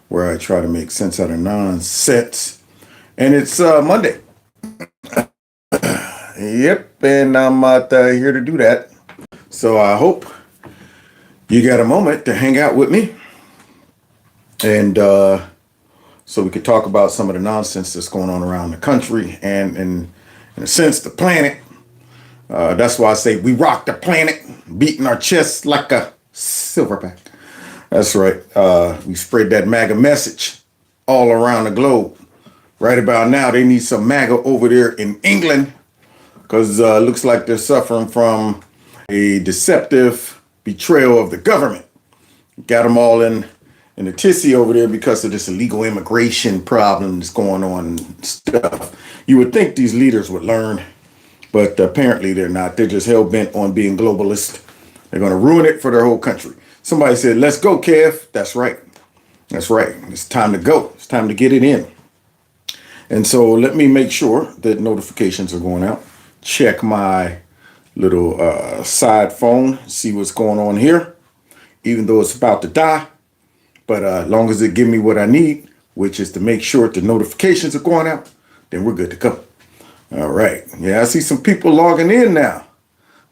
where I try to make sense out of nonsense. And it's Monday. Yep, and I'm here to do that. So I hope you got a moment to hang out with me, and so we could talk about some of the nonsense that's going on around the country and, in a sense, the planet. That's why I say we rock the planet, beating our chests like a silverback. That's right. We spread that MAGA message all around the globe. Right about now, they need some MAGA over there in England because it looks like they're suffering from a deceptive betrayal of the government. Got them all in the tizzy over there because of this illegal immigration problem that's going on and stuff. You would think these leaders would learn, but apparently they're not. They're just hell-bent on being globalist. They're going to ruin it for their whole country. Somebody said, let's go, Kev. That's right. That's right. It's time to go. It's time to get it in. And so let me make sure that notifications are going out. Check my little side phone, see what's going on here, even though it's about to die. But as long as it give me what I need, which is to make sure the notifications are going out, then we're good to go. All right. Yeah, I see some people logging in now.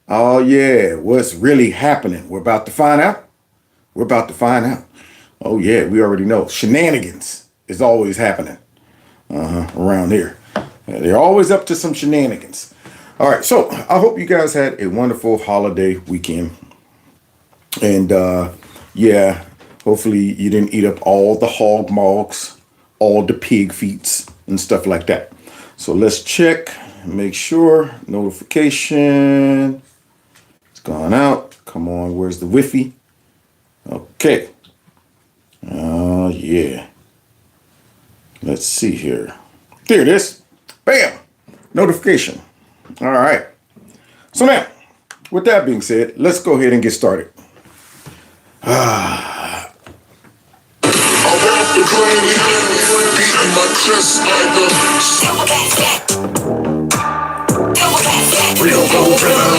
Oh, yeah. What's really happening? We're about to find out. We're about to find out. Oh, yeah. We already know. Shenanigans is always happening around here. They're always up to some shenanigans. All right. So I hope you guys had a wonderful holiday weekend. And yeah, hopefully you didn't eat up all the hog maws, all the pig feets and stuff like that. So let's check, make sure notification. It's gone out. Come on, where's the Wi-Fi? Okay. Oh, yeah. Let's see here. There it is. Bam! Notification. All right. So now, with that being said, let's go ahead and get started. Real gold driller.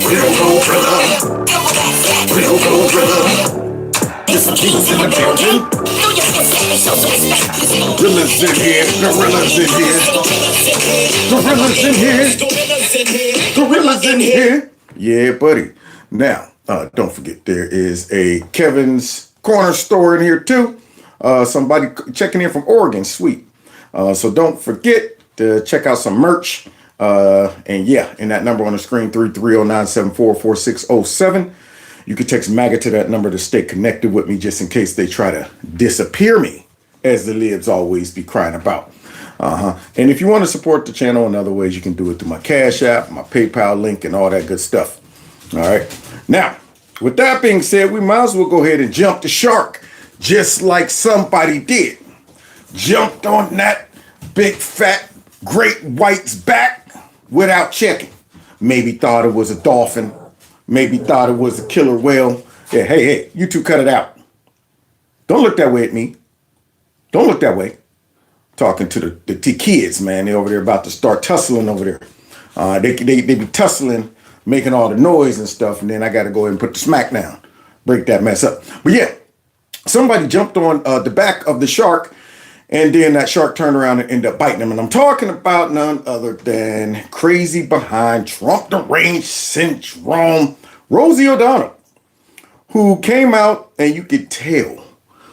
Real gold driller. Real gold driller. It's the kings in the building. Gorillas in here. Gorillas in here. Gorillas in here. Gorillas in here. Yeah, buddy. Now, don't forget there is a Kevin's Corner store in here too. Somebody checking in from Oregon. Sweet. So don't forget to check out some merch. And yeah, in that number on the screen, 330-974-4607. You can text MAGA to that number to stay connected with me just in case they try to disappear me, as the libs always be crying about. And if you want to support the channel in other ways, you can do it through my Cash App, my PayPal link, and all that good stuff. All right. Now, with that being said, we might as well go ahead and jump the shark, just like somebody did. Jumped on that big fat great white's back without checking. Maybe thought it was a dolphin. Maybe thought it was a killer whale. Yeah, hey, you two cut it out. Don't look that way at me. Don't look that way. Talking to the kids, man. They're over there about to start tussling over there. They be tussling, making all the noise and stuff, and then I got to go ahead and put the smack down. Break that mess up. But yeah, somebody jumped on the back of the shark, and then that shark turned around and ended up biting him. And I'm talking about none other than crazy behind Trump deranged syndrome, Rosie O'Donnell, who came out, and you could tell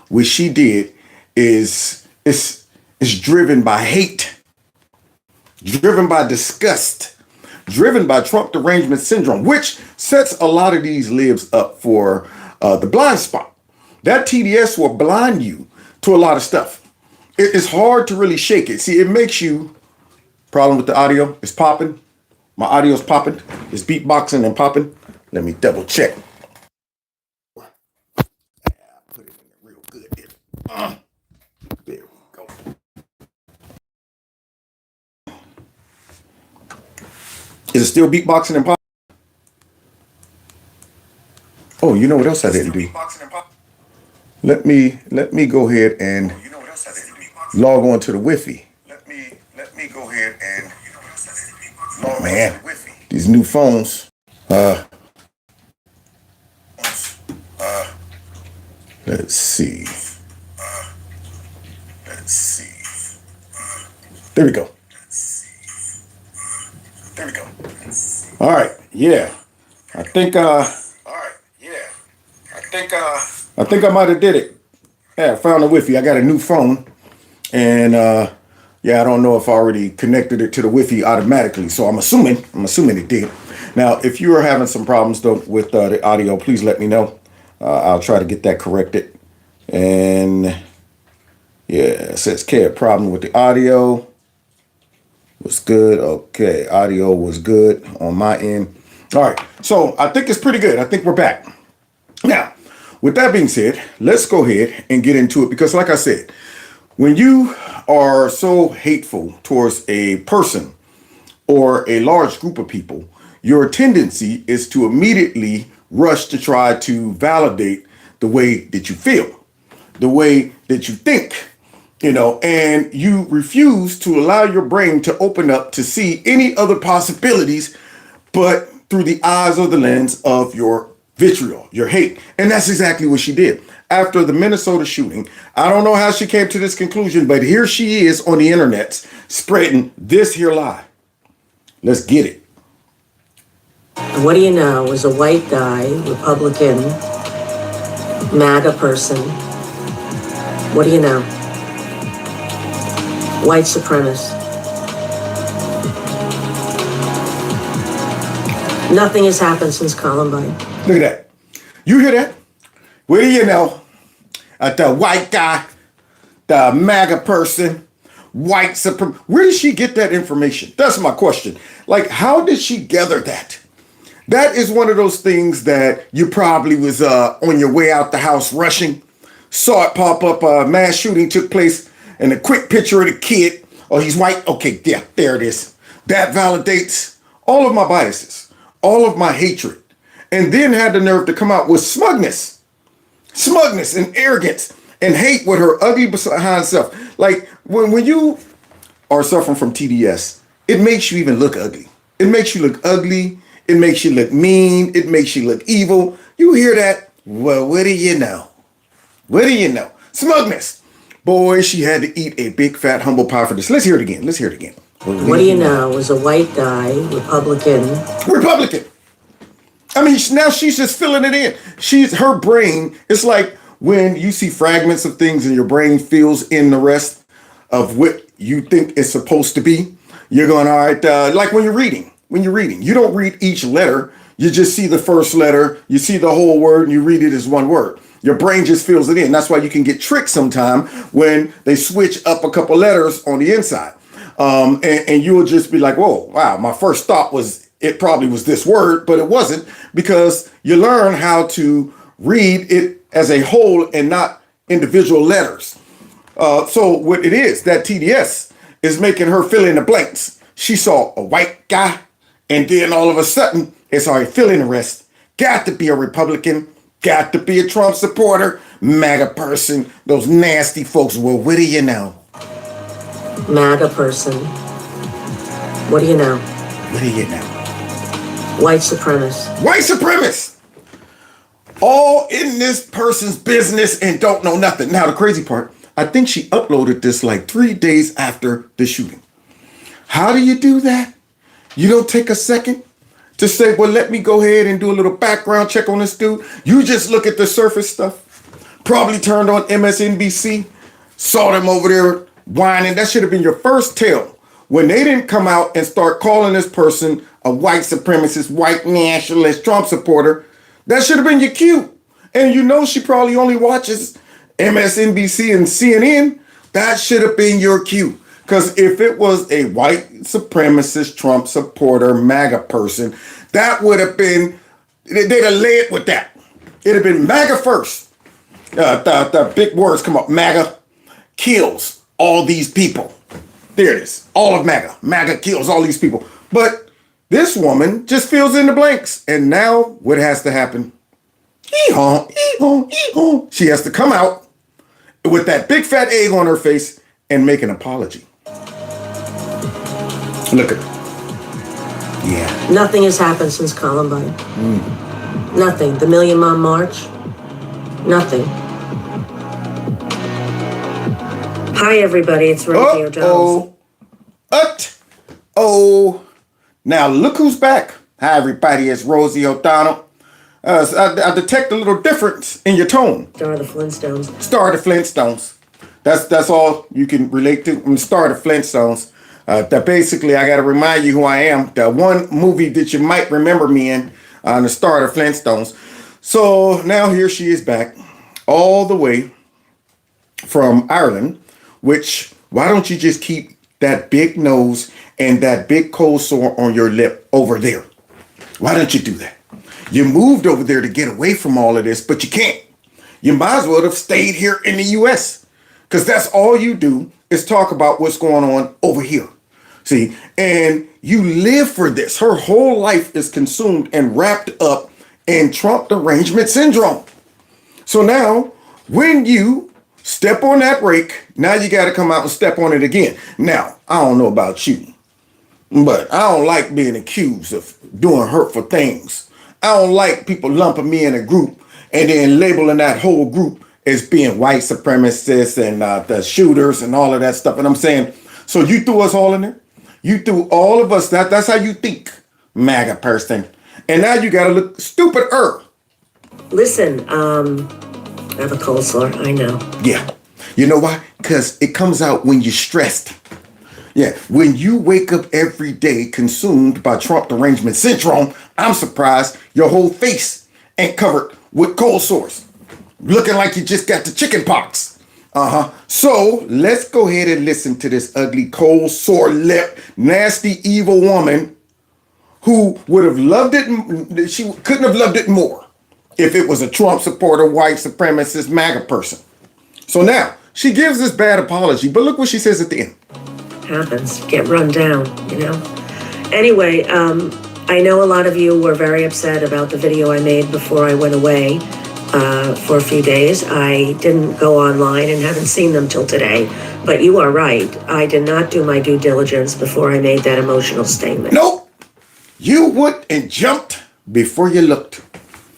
what she did is driven by hate, driven by disgust, driven by Trump derangement syndrome, which sets a lot of these libs up for the blind spot. That TDS will blind you to a lot of stuff. It's hard to really shake it. See, it makes you, problem with the audio, it's popping. My audio's popping. It's beatboxing and popping. Let me double check. Put it in there real good there. There we go. Is it still beatboxing and popping? Oh, you know what else I didn't do? Let me go ahead and log on to the Wi-Fi. Let me go ahead and log on to the Wi-Fi. These new phones. Let's see. There we go. There we go. All right. Yeah. I think I might have did it. Yeah, I found the Wi-Fi. I got a new phone. And yeah, I don't know if I already connected it to the Wi-Fi automatically. So I'm assuming it did. Now, if you are having some problems though with the audio, please let me know. I'll try to get that corrected. And yeah, it says CASHAPP problem with the audio. Was good. Okay, audio was good on my end. All right, so I think it's pretty good. I think we're back. Now, with that being said, let's go ahead and get into it because like I said, when you are so hateful towards a person or a large group of people, your tendency is to immediately rush to try to validate the way that you feel, the way that you think, and you refuse to allow your brain to open up to see any other possibilities but through the eyes or the lens of your vitriol, your hate. And that's exactly what she did. After the Minnesota shooting, I don't know how she came to this conclusion, but here she is on the internet spreading this here lie. Let's get it. What do you know? Was a white guy, Republican, MAGA person. What do you know? White supremacist. Nothing has happened since Columbine. Look at that. You hear that? What do you know? The white guy, the MAGA person, white supreme. Where did she get that information? That's my question. Like, how did she gather that? That is one of those things that you probably was on your way out the house rushing, saw it pop up, a mass shooting took place, and a quick picture of the kid. Oh, he's white. Okay, yeah, there it is. That validates all of my biases, all of my hatred, and then had the nerve to come out with smugness and arrogance and hate with her ugly behind self. Like when you are suffering from TDS, it makes you even look ugly. It makes you look ugly. It makes you look mean. It makes you look evil. You hear that? Well, what do you know? What do you know? Smugness. Boy, she had to eat a big, fat, humble pie for this. Let's hear it again. What do you know? Was a white guy, Republican. I mean, now she's just filling it in. Her brain, it's like when you see fragments of things and your brain fills in the rest of what you think it's supposed to be. You're going, all right, like when you're reading, you don't read each letter. You just see the first letter, you see the whole word, and you read it as one word. Your brain just fills it in. That's why you can get tricked sometime when they switch up a couple letters on the inside. And you will just be like, whoa, wow, my first thought was it probably was this word, but it wasn't, because you learn how to read it as a whole and not individual letters. So what it is, that TDS is making her fill in the blanks. She saw a white guy, and then all of a sudden, it's already fill in the rest. Got to be a Republican, got to be a Trump supporter, MAGA person, those nasty folks. Well, what do you know? MAGA person. What do you know? What do you know? White supremacist. White supremacists. All in this person's business and don't know nothing. Now, the crazy part, I think she uploaded this like 3 days after the shooting. How do you do that? You don't take a second to say, well, let me go ahead and do a little background check on this dude. You just look at the surface stuff. Probably turned on MSNBC, saw them over there whining. That should have been your first tell. When they didn't come out and start calling this person a white supremacist, white nationalist, Trump supporter, that should have been your cue. And you know she probably only watches MSNBC and CNN. That should have been your cue. Because if it was a white supremacist, Trump supporter, MAGA person, that would have been, they'd have led with that. It'd have been MAGA first. The big words come up. MAGA kills all these people. There it is. All of MAGA. MAGA kills all these people. But this woman just fills in the blanks. And now what has to happen? She has to come out with that big fat egg on her face and make an apology. Look at her. Yeah. Nothing has happened since Columbine. Nothing. The Million Mile March. Nothing. Hi, everybody. It's Rosie O'Donnell. Oh, now look who's back. Hi, everybody. It's Rosie O'Donnell. I detect a little difference in your tone. Star of the Flintstones. Star of the Flintstones. That's all you can relate to. I'm Star of the Flintstones. That basically, I got to remind you who I am. The one movie that you might remember me in, the Star of the Flintstones. So now here she is back, all the way from Ireland. Which, why don't you just keep that big nose and that big cold sore on your lip over there? Why don't you do that? You moved over there to get away from all of this, but you can't. You might as well have stayed here in the U.S. because that's all you do is talk about what's going on over here. See, and you live for this. Her whole life is consumed and wrapped up in Trump derangement syndrome. So now, when you step on that rake, now you got to come out and step on it again. Now, I don't know about you, but I don't like being accused of doing hurtful things. I don't like people lumping me in a group and then labeling that whole group as being white supremacists and the shooters and all of that stuff. And I'm saying, so you threw us all in there? You threw all of us, that's how you think, MAGA person. And now you got to look stupider. Listen, I have a cold sore, I know. Yeah. You know why? Because it comes out when you're stressed. Yeah, when you wake up every day consumed by Trump derangement syndrome, I'm surprised your whole face ain't covered with cold sores. Looking like you just got the chicken pox. So let's go ahead and listen to this ugly, cold, sore lip, nasty, evil woman who would have loved it. She couldn't have loved it more if it was a Trump supporter, white supremacist, MAGA person. So now she gives this bad apology, but look what she says at the end. Happens, get run down, you know. Anyway, I know a lot of you were very upset about the video I made before I went away for a few days. I didn't go online and haven't seen them till today, but you are right. I did not do my due diligence before I made that emotional statement. Nope. You went and jumped before you looked.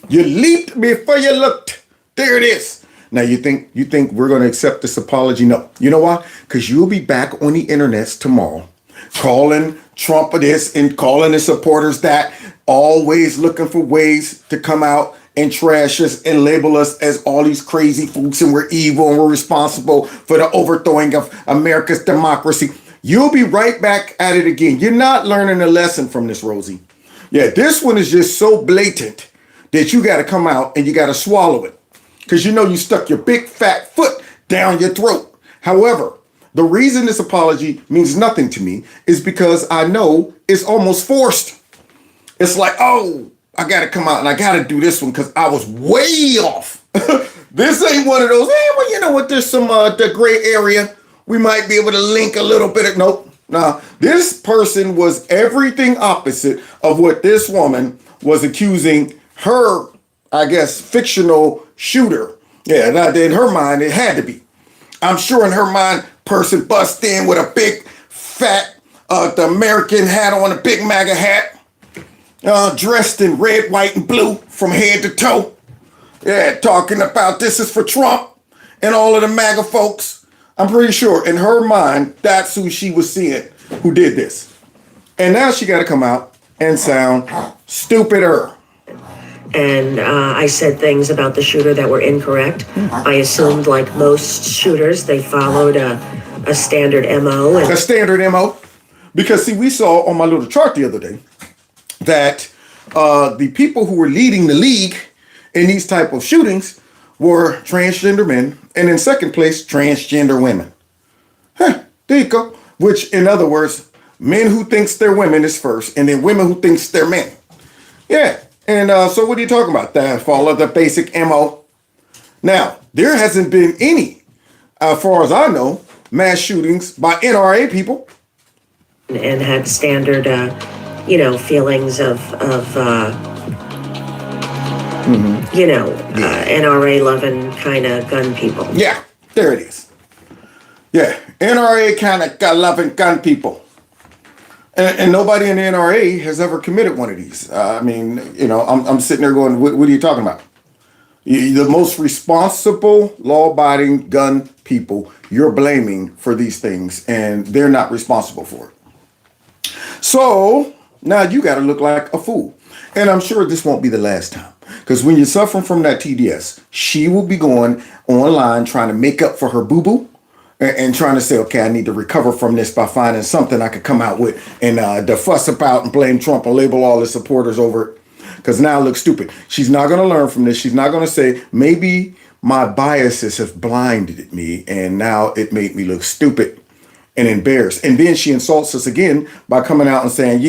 You leaped before you looked. There it is. Now you think we're going to accept this apology? No. You know why? Because you'll be back on the internets tomorrow, calling Trump this and calling his supporters that, always looking for ways to come out and trash us and label us as all these crazy folks and we're evil and we're responsible for the overthrowing of America's democracy. You'll be right back at it again. You're not learning a lesson from this, Rosie. Yeah, this one is just so blatant that you got to come out and you got to swallow it. Because you know you stuck your big fat foot down your throat. However, the reason this apology means nothing to me is because I know it's almost forced. It's like, oh, I got to come out and I got to do this one because I was way off. This ain't one of those, hey, well, you know what, there's some the gray area. We might be able to link a little bit of, nope. Nah, this person was everything opposite of what this woman was accusing her, I guess, fictional shooter. Yeah, now in her mind, it had to be. I'm sure in her mind, person bust in with a big, fat, the American hat on, a big MAGA hat, dressed in red, white, and blue from head to toe. Yeah, talking about this is for Trump and all of the MAGA folks. I'm pretty sure in her mind, that's who she was seeing who did this. And now she got to come out and sound stupider. And I said things about the shooter that were incorrect. I assumed, like most shooters, they followed a standard MO. A standard MO. Because, see, we saw on my little chart the other day that the people who were leading the league in these type of shootings were transgender men. And in second place, transgender women. Huh, there you go. Which, in other words, men who thinks they're women is first, and then women who thinks they're men. Yeah. And so what are you talking about? That follow the basic MO. Now, there hasn't been any, as far as I know, mass shootings by NRA people. And had standard, feelings of NRA loving kind of gun people. Yeah, there it is. Yeah, NRA kind of loving gun people. And nobody in the NRA has ever committed one of these. I'm sitting there going, what are you talking about? The most responsible, law-abiding gun people you're blaming for these things, and they're not responsible for it. So now you got to look like a fool. And I'm sure this won't be the last time. Because when you're suffering from that TDS, she will be going online trying to make up for her boo-boo and trying to say, okay, I need to recover from this by finding something I could come out with and to fuss about and blame Trump and label all his supporters over it. Because now it looks stupid. She's not going to learn from this. She's not going to say, maybe my biases have blinded me and now it made me look stupid and embarrassed. And then she insults us again by coming out and saying,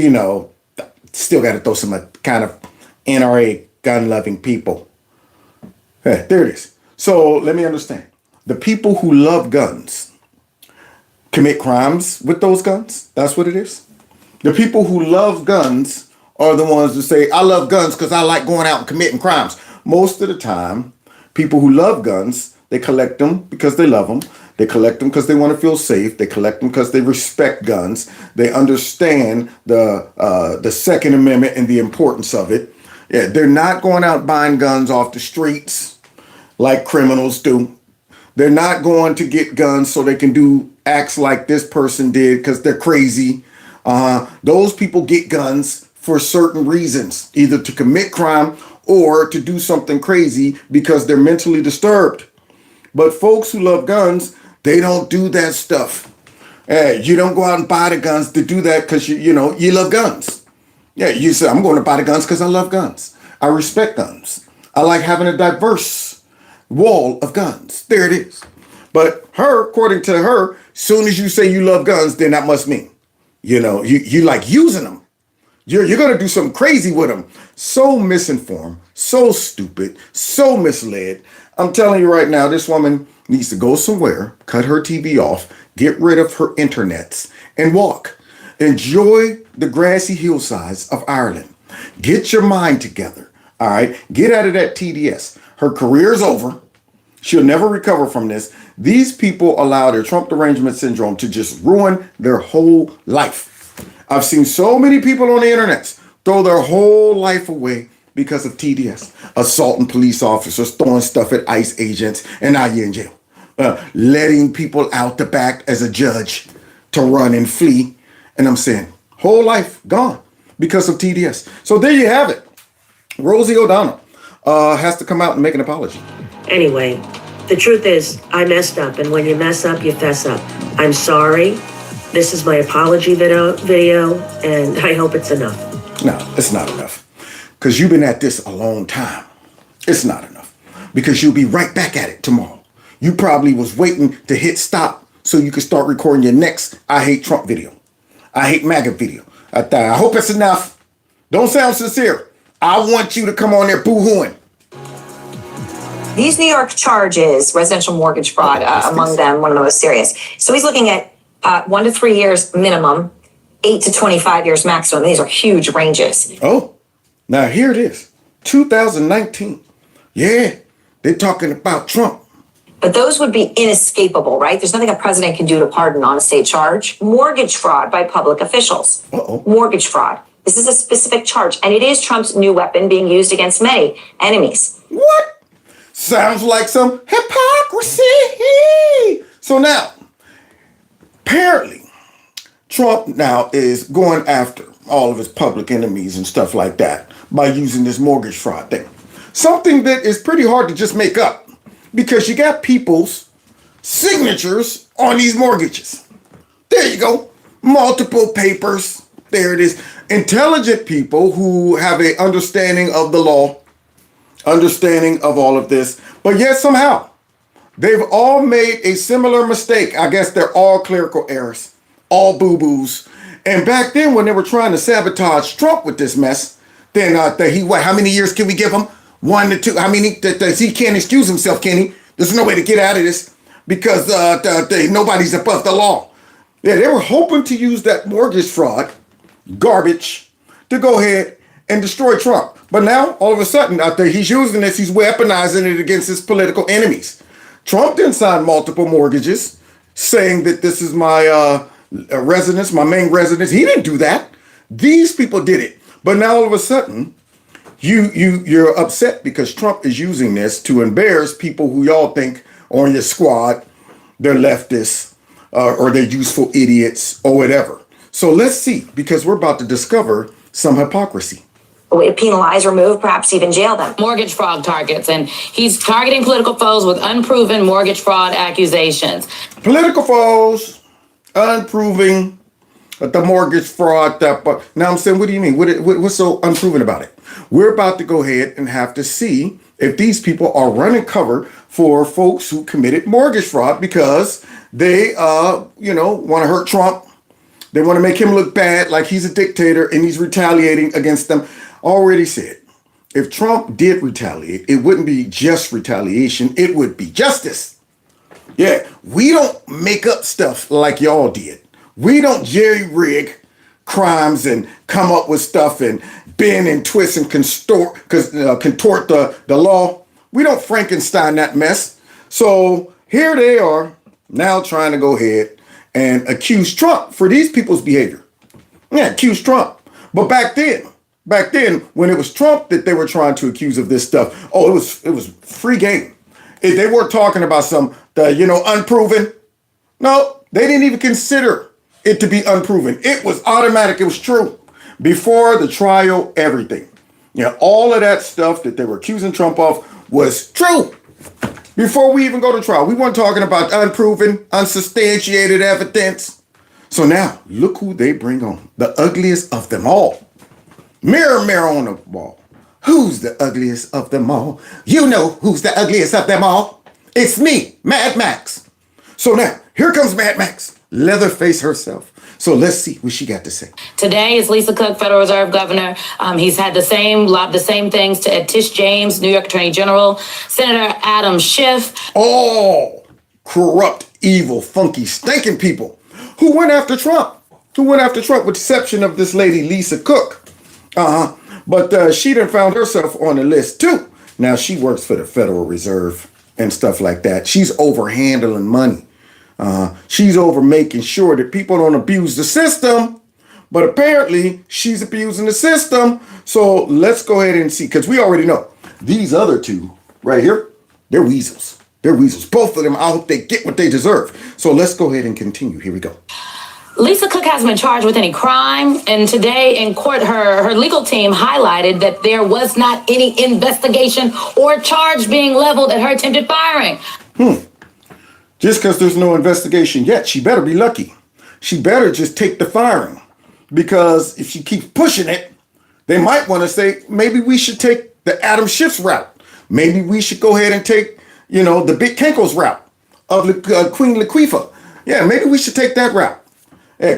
still got to throw some kind of NRA gun-loving people. There it is. So let me understand. The people who love guns commit crimes with those guns. That's what it is. The people who love guns are the ones who say, I love guns because I like going out and committing crimes. Most of the time, people who love guns, they collect them because they love them. They collect them because they want to feel safe. They collect them because they respect guns. They understand the Second Amendment and the importance of it. Yeah, they're not going out buying guns off the streets like criminals do. They're not going to get guns so they can do acts like this person did because they're crazy. Those people get guns for certain reasons, either to commit crime or to do something crazy because they're mentally disturbed. But folks who love guns, they don't do that stuff. You don't go out and buy the guns to do that because you love guns. Yeah, you say, I'm going to buy the guns because I love guns. I respect guns. I like having a diverse wall of guns. There it is. But her, according to her, soon as you say you love guns, then that must mean, you like using them. You're going to do something crazy with them. So misinformed, so stupid, so misled. I'm telling you right now, this woman needs to go somewhere, cut her TV off, get rid of her internets, and walk. Enjoy the grassy hillsides of Ireland. Get your mind together, all right? Get out of that TDS. Her career's over. She'll never recover from this. These people allow their Trump derangement syndrome to just ruin their whole life. I've seen so many people on the internet throw their whole life away because of TDS. Assaulting police officers, throwing stuff at ICE agents, and now you're in jail. Letting people out the back as a judge to run and flee. And I'm saying, whole life gone because of TDS. So there you have it. Rosie O'Donnell has to come out and make an apology. Anyway, the truth is, I messed up, and when you mess up, you fess up. I'm sorry. This is my apology video, and I hope it's enough. No, it's not enough. Because you've been at this a long time. It's not enough. Because you'll be right back at it tomorrow. You probably was waiting to hit stop so you could start recording your next I Hate Trump video. I Hate MAGA video. I hope it's enough. Don't sound sincere. I want you to come on there boo-hooing. These New York charges, residential mortgage fraud, among them, one of the most serious. So he's looking at 1 to 3 years minimum, 8 to 25 years maximum. These are huge ranges. Oh, now here it is. 2019. Yeah, they're talking about Trump. But those would be inescapable, right? There's nothing a president can do to pardon on a state charge. Mortgage fraud by public officials. Mortgage fraud. This is a specific charge, and it is Trump's new weapon being used against many enemies. What? Sounds like some hypocrisy. So now, apparently, Trump now is going after all of his public enemies and stuff like that by using this mortgage fraud thing. Something that is pretty hard to just make up because you got people's signatures on these mortgages. There you go. Multiple papers. There it is. Intelligent people who have an understanding of the law, understanding of all of this, but yet somehow they've all made a similar mistake. I guess they're all clerical errors, all boo-boos. And back then when they were trying to sabotage Trump with this mess, then how many years can we give him? 1 to 2. I mean, he can't excuse himself, can he? There's no way to get out of this because nobody's above the law. Yeah, they were hoping to use that mortgage fraud garbage to go ahead and destroy Trump. But now, all of a sudden, out there, he's using this, he's weaponizing it against his political enemies. Trump didn't sign multiple mortgages saying that this is my residence, my main residence. He didn't do that. These people did it. But now, all of a sudden, you're upset because Trump is using this to embarrass people who y'all think are on your squad. They're leftists or they're useful idiots or whatever. So let's see, because we're about to discover some hypocrisy. Penalize, remove, perhaps even jail them. Mortgage fraud targets, and he's targeting political foes with unproven mortgage fraud accusations. Political foes, unproven, the mortgage fraud. Now I'm saying, what do you mean? What's so unproven about it? We're about to go ahead and have to see if these people are running cover for folks who committed mortgage fraud because they, want to hurt Trump. They want to make him look bad, like he's a dictator and he's retaliating against them. Already said, if Trump did retaliate, it wouldn't be just retaliation. It would be justice. Yeah, we don't make up stuff like y'all did. We don't jerry-rig crimes and come up with stuff and bend and twist and contort the law. We don't Frankenstein that mess. So here they are now trying to go ahead and accuse Trump for these people's behavior. Yeah, accuse Trump. But back then, when it was Trump that they were trying to accuse of this stuff, it was free game. They weren't talking about some unproven. No, they didn't even consider it to be unproven. It was automatic. It was true. Before the trial, everything. All of that stuff that they were accusing Trump of was true. Before we even go to trial, we weren't talking about unproven, unsubstantiated evidence. So now, look who they bring on. The ugliest of them all. Mirror, mirror on the wall. Who's the ugliest of them all? You know who's the ugliest of them all. It's me, Mad Max. So now, here comes Mad Max, Leatherface herself. So let's see what she got to say. Today is Lisa Cook, Federal Reserve Governor. He's had lobbed the same things to Ed Tish James, New York Attorney General, Senator Adam Schiff. All corrupt, evil, funky, stinking people who went after Trump. With the exception of this lady, Lisa Cook. But she done found herself on the list too. Now she works for the Federal Reserve and stuff like that. She's over handling money. She's over making sure that people don't abuse the system. But apparently she's abusing the system. So let's go ahead and see, because we already know these other two right here, they're weasels. Both of them, I hope they get what they deserve. So let's go ahead and continue. Here we go. Lisa Cook hasn't been charged with any crime, and today in court, her legal team highlighted that there was not any investigation or charge being leveled at her attempted firing. Just because there's no investigation yet, she better be lucky. She better just take the firing, because if she keeps pushing it, they might want to say, maybe we should take the Adam Schiff's route. Maybe we should go ahead and take, the Big Kenko's route of Queen Latifah. Yeah, maybe we should take that route.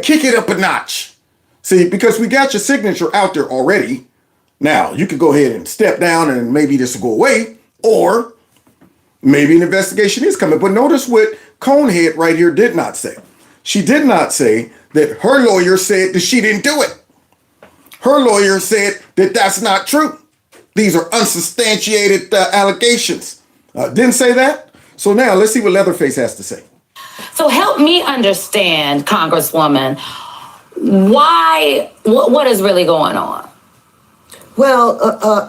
Kick it up a notch. See, because we got your signature out there already. Now, you could go ahead and step down and maybe this will go away. Or maybe an investigation is coming. But notice what Conehead right here did not say. She did not say that her lawyer said that she didn't do it. Her lawyer said that that's not true. These are unsubstantiated allegations. Didn't say that. So now let's see what Leatherface has to say. So help me understand, Congresswoman, what is really going on? Well,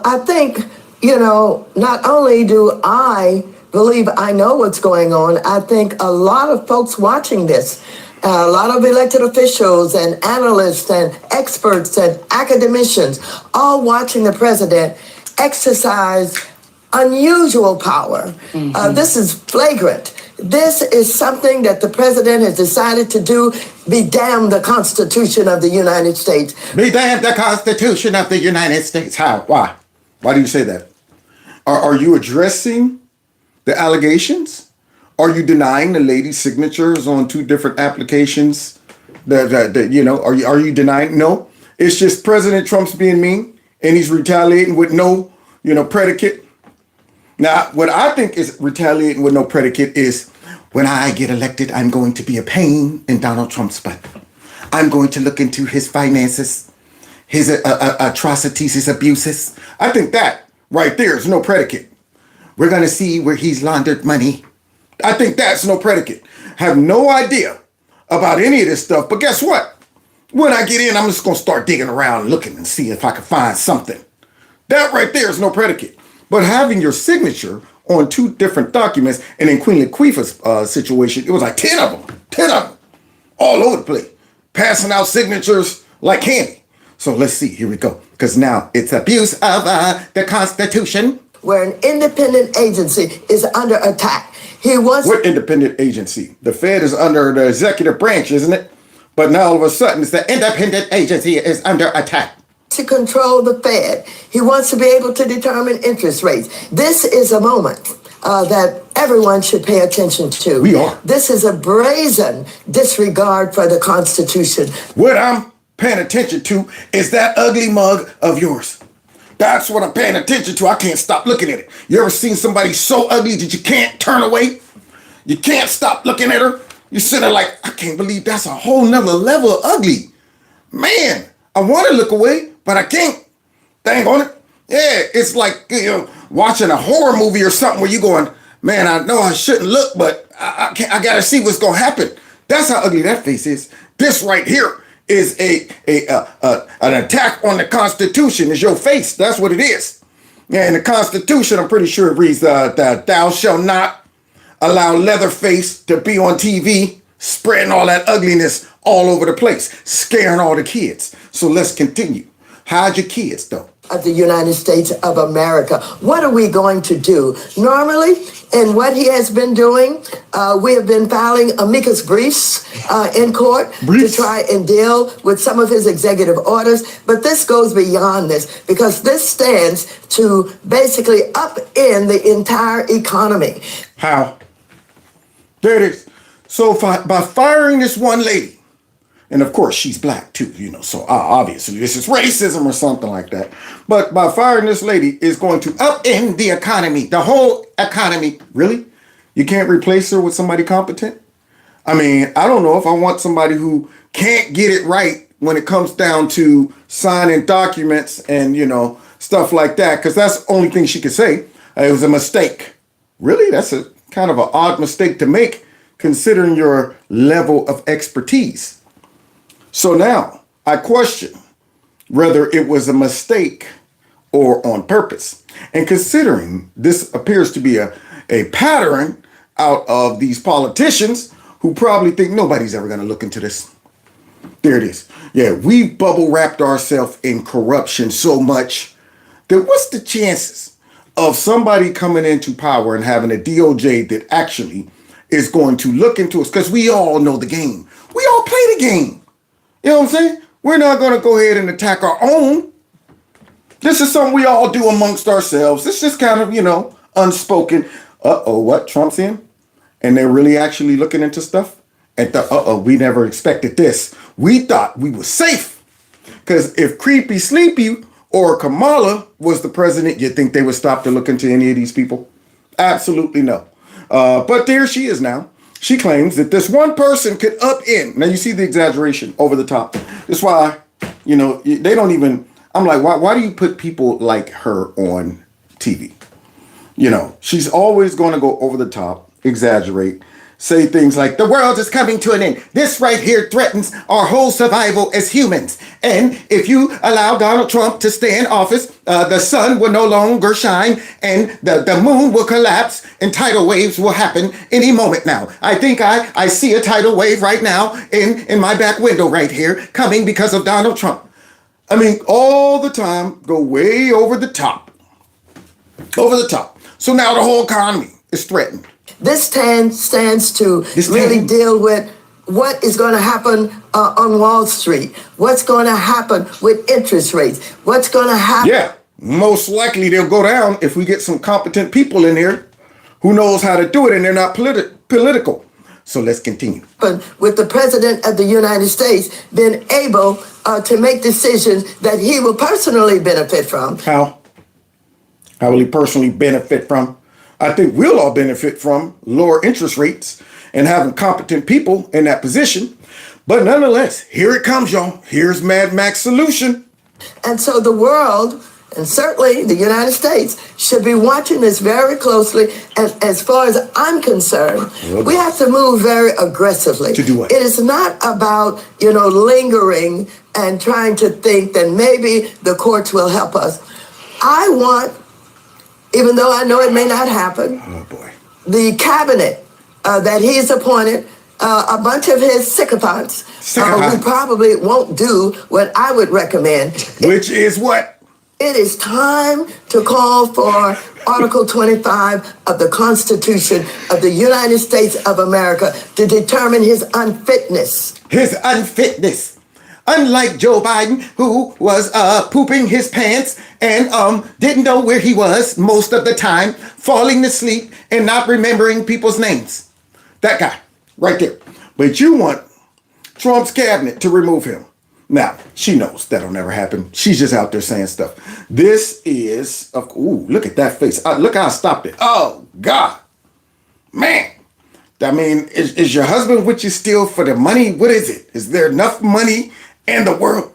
I think, not only do I believe I know what's going on, I think a lot of folks watching this, a lot of elected officials and analysts and experts and academicians, all watching the president exercise unusual power. This is flagrant. This is something that the president has decided to do. Be damned the Constitution of the United States. Be damned the Constitution of the United States. How? Why? Why do you say that? Are you addressing the allegations? Are you denying the lady's signatures on two different applications? Are you denying? No. It's just President Trump's being mean and he's retaliating with no, predicate. Now, what I think is retaliating with no predicate is when I get elected, I'm going to be a pain in Donald Trump's butt. I'm going to look into his finances, his atrocities, his abuses. I think that right there is no predicate. We're going to see where he's laundered money. I think that's no predicate. Have no idea about any of this stuff. But guess what? When I get in, I'm just going to start digging around, looking and see if I can find something. That right there is no predicate. But having your signature on two different documents, and in Queen Latifah's situation, it was like 10 of them, all over the place. passing out signatures like candy. So let's see, here we go. Because now it's abuse of the Constitution. Where an independent agency is under attack. What independent agency? The Fed is under the executive branch, isn't it? But now all of a sudden it's the independent agency is under attack. To control the Fed. He wants to be able to determine interest rates. This is a moment that everyone should pay attention to. We are. This is a brazen disregard for the Constitution. What I'm paying attention to is that ugly mug of yours. That's what I'm paying attention to. I can't stop looking at it. You ever seen somebody so ugly that you can't turn away? You can't stop looking at her? You're sitting there like, I can't believe that's a whole nother level of ugly. Man, I want to look away, but I can't. Dang on it. Yeah, it's like, watching a horror movie or something where you're going, man, I know I shouldn't look, but I got to see what's going to happen. That's how ugly that face is. This right here is an attack on the Constitution. Is your face. That's what it is. Yeah, in the Constitution, I'm pretty sure it reads that thou shalt not allow Leatherface to be on TV, spreading all that ugliness all over the place, scaring all the kids. So let's continue. Hide your kids, though. Of the United States of America. What are we going to do? Normally, in what he has been doing, we have been filing amicus briefs in court to try and deal with some of his executive orders. But this goes beyond this because this stands to basically upend the entire economy. How? There it is. So by firing this one lady, and of course, she's black too, so obviously this is racism or something like that. But by firing this lady is going to upend the economy, the whole economy. Really? You can't replace her with somebody competent? I mean, I don't know if I want somebody who can't get it right when it comes down to signing documents and, stuff like that, because that's the only thing she could say. It was a mistake. Really? That's a kind of an odd mistake to make considering your level of expertise. So now I question whether it was a mistake or on purpose. And considering this appears to be a pattern out of these politicians who probably think nobody's ever going to look into this. There it is. Yeah, we've bubble wrapped ourselves in corruption so much that what's the chances of somebody coming into power and having a DOJ that actually is going to look into us? Because we all know the game. We all play the game. You know what I'm saying? We're not going to go ahead and attack our own. This is something we all do amongst ourselves. It's just kind of, unspoken. What? Trump's in? And they're really actually looking into stuff? And we never expected this. We thought we were safe. Because if Creepy Sleepy or Kamala was the president, you'd think they would stop to look into any of these people? Absolutely no. But there she is now. She claims that this one person could upend. Now you see the exaggeration over the top. That's why, they don't even, I'm like, why do you put people like her on TV? She's always going to go over the top, exaggerate, say things like, the world is coming to an end. This right here threatens our whole survival as humans. And if you allow Donald Trump to stay in office, the sun will no longer shine and the moon will collapse and tidal waves will happen any moment now. I think I see a tidal wave right now in my back window right here coming because of Donald Trump. I mean, all the time, go way over the top. Over the top. So now the whole economy is threatened. This stands to really deal with what is going to happen on Wall Street, what's going to happen with interest rates, what's going to happen. Yeah, most likely they'll go down if we get some competent people in here who knows how to do it and they're not political. So let's continue. With the president of the United States being able to make decisions that he will personally benefit from. How? How will he personally benefit from? I think we'll all benefit from lower interest rates and having competent people in that position. But nonetheless, here it comes, y'all. Here's Mad Mac's solution. And so the world, and certainly the United States, should be watching this very closely. And as far as I'm concerned, we have to move very aggressively. To do what? It is not about, lingering and trying to think that maybe the courts will help us. I want, even though I know it may not happen, oh boy, the cabinet that he's appointed a bunch of his sycophants who Sycophants. probably won't do what I would recommend. Which is what? It is time to call for Article 25 of the Constitution of the United States of America to determine his unfitness. His unfitness. Unlike Joe Biden, who was pooping his pants and didn't know where he was most of the time, falling asleep and not remembering people's names. That guy, right there. But you want Trump's cabinet to remove him. Now, she knows that'll never happen. She's just out there saying stuff. This is, ooh, look at that face. Look how I stopped it. Oh, God. Man. I mean, is your husband with you still for the money? What is it? Is there enough money in the world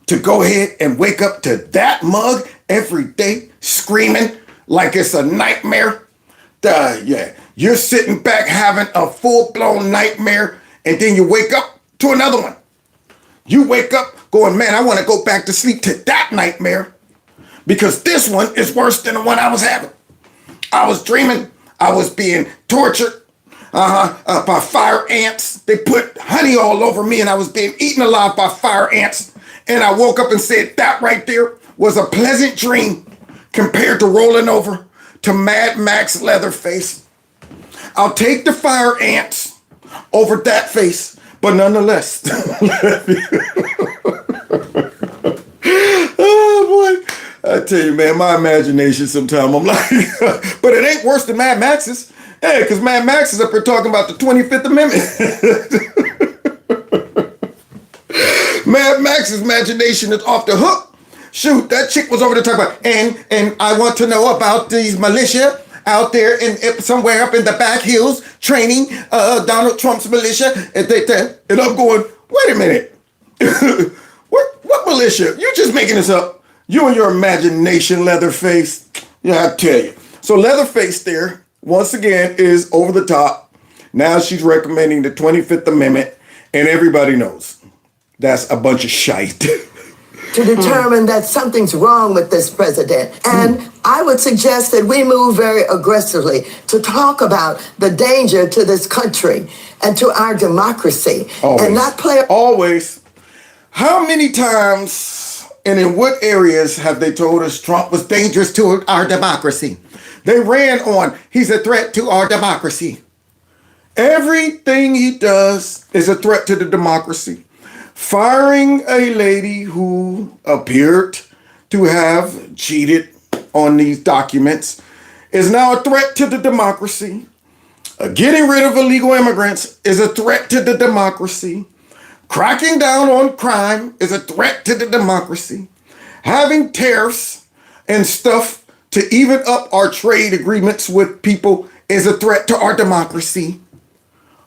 to go ahead and wake up to that mug every day screaming like it's a nightmare? Yeah, you're sitting back having a full-blown nightmare and then you wake up to another one. You wake up going, man, I want to go back to sleep to that nightmare because this one is worse than the one I was having. I was dreaming I was being tortured by fire ants. They put honey all over me and I was being eaten alive by fire ants. And I woke up and said that right there was a pleasant dream compared to rolling over to Mad Max Leatherface. I'll take the fire ants over that face. But nonetheless, oh boy, I tell you, man, my imagination sometimes, I'm like, but it ain't worse than Mad Max's. Hey, because Mad Max is up here talking about the 25th Amendment. Mad Max's imagination is off the hook. Shoot, that chick was over there talking about, and I want to know about these militia out there in somewhere up in the back hills training Donald Trump's militia. And I'm going, wait a minute. What militia? You just making this up. You and your imagination, Leatherface. Yeah, I tell you. So Leatherface there, once again, is over the top. Now she's recommending the 25th Amendment. And everybody knows that's a bunch of shite. To determine that something's wrong with this president. And I would suggest that we move very aggressively to talk about the danger to this country and to our democracy. Always. And not play. Always. How many times and in what areas have they told us Trump was dangerous to our democracy? They ran on, he's a threat to our democracy. Everything he does is a threat to the democracy. Firing a lady who appeared to have cheated on these documents is now a threat to the democracy. Getting rid of illegal immigrants is a threat to the democracy. Cracking down on crime is a threat to the democracy. Having tariffs and stuff to even up our trade agreements with people is a threat to our democracy.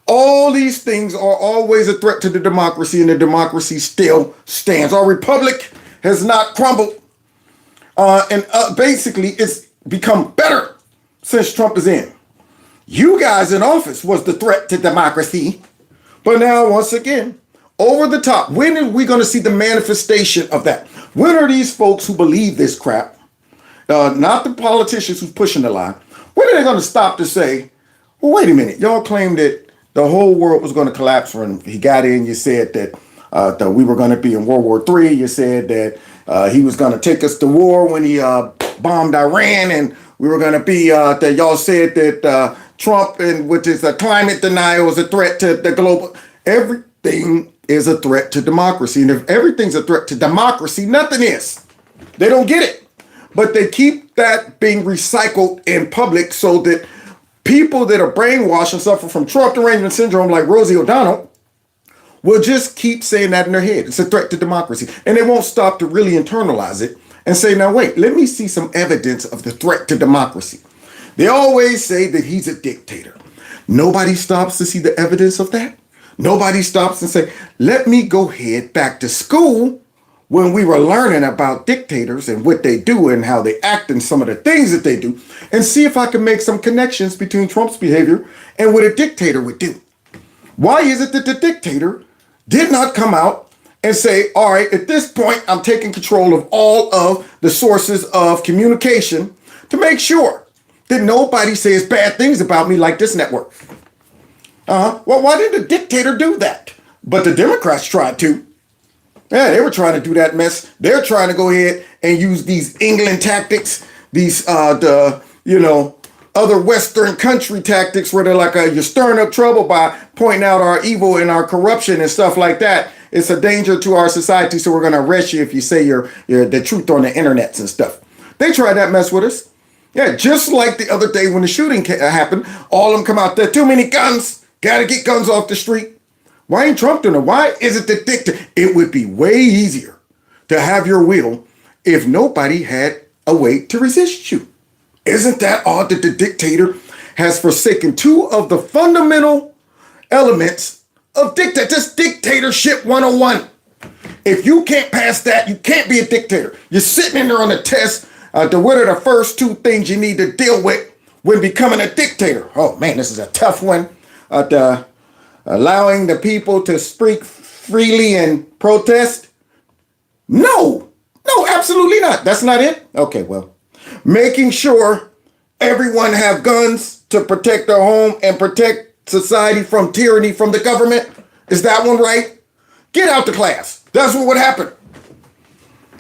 All these things are always a threat to the democracy, and the democracy still stands. Our republic has not crumbled, and basically it's become better since Trump is in. You guys in office was the threat to democracy, but now once again, over the top. When are we going to see the manifestation of that? When are these folks who believe this crap, not the politicians who's pushing the line, when are they going to stop to say, well, wait a minute, y'all claimed that the whole world was going to collapse when he got in. You said that we were going to be in World War III. You said that he was going to take us to war when he bombed Iran, and we were going to be, that y'all said that Trump, and which is a climate denial, was a threat to the global. Everything is a threat to democracy. And if everything's a threat to democracy, nothing is. They don't get it. But they keep that being recycled in public so that people that are brainwashed and suffer from Trump derangement syndrome like Rosie O'Donnell will just keep saying that in their head. It's a threat to democracy. And they won't stop to really internalize it and say, now wait, let me see some evidence of the threat to democracy. They always say that he's a dictator. Nobody stops to see the evidence of that. Nobody stops and say, let me go head back to school when we were learning about dictators and what they do and how they act and some of the things that they do, and see if I can make some connections between Trump's behavior and what a dictator would do. Why is it that the dictator did not come out and say, all right, at this point, I'm taking control of all of the sources of communication to make sure that nobody says bad things about me like this network? Well, why did the dictator do that? But the Democrats tried to. Yeah, they were trying to do that mess. They're trying to go ahead and use these England tactics, these other Western country tactics where they're like, you're stirring up trouble by pointing out our evil and our corruption and stuff like that. It's a danger to our society, so we're going to arrest you if you say you're the truth on the internets and stuff. They tried that mess with us. Yeah, just like the other day when the shooting happened, all of them come out there, too many guns, got to get guns off the street. Why ain't Trump doing it? Why is it the dictator? It would be way easier to have your will if nobody had a way to resist you. Isn't that odd that the dictator has forsaken two of the fundamental elements of just dictatorship 101? If you can't pass that, you can't be a dictator. You're sitting in there on a test. What are the first two things you need to deal with when becoming a dictator? Oh man, this is a tough one. Allowing the people to speak freely and protest? No, absolutely not. That's not it? Okay, well, making sure everyone have guns to protect their home and protect society from tyranny from the government? Is that one right? Get out the class. That's what would happen.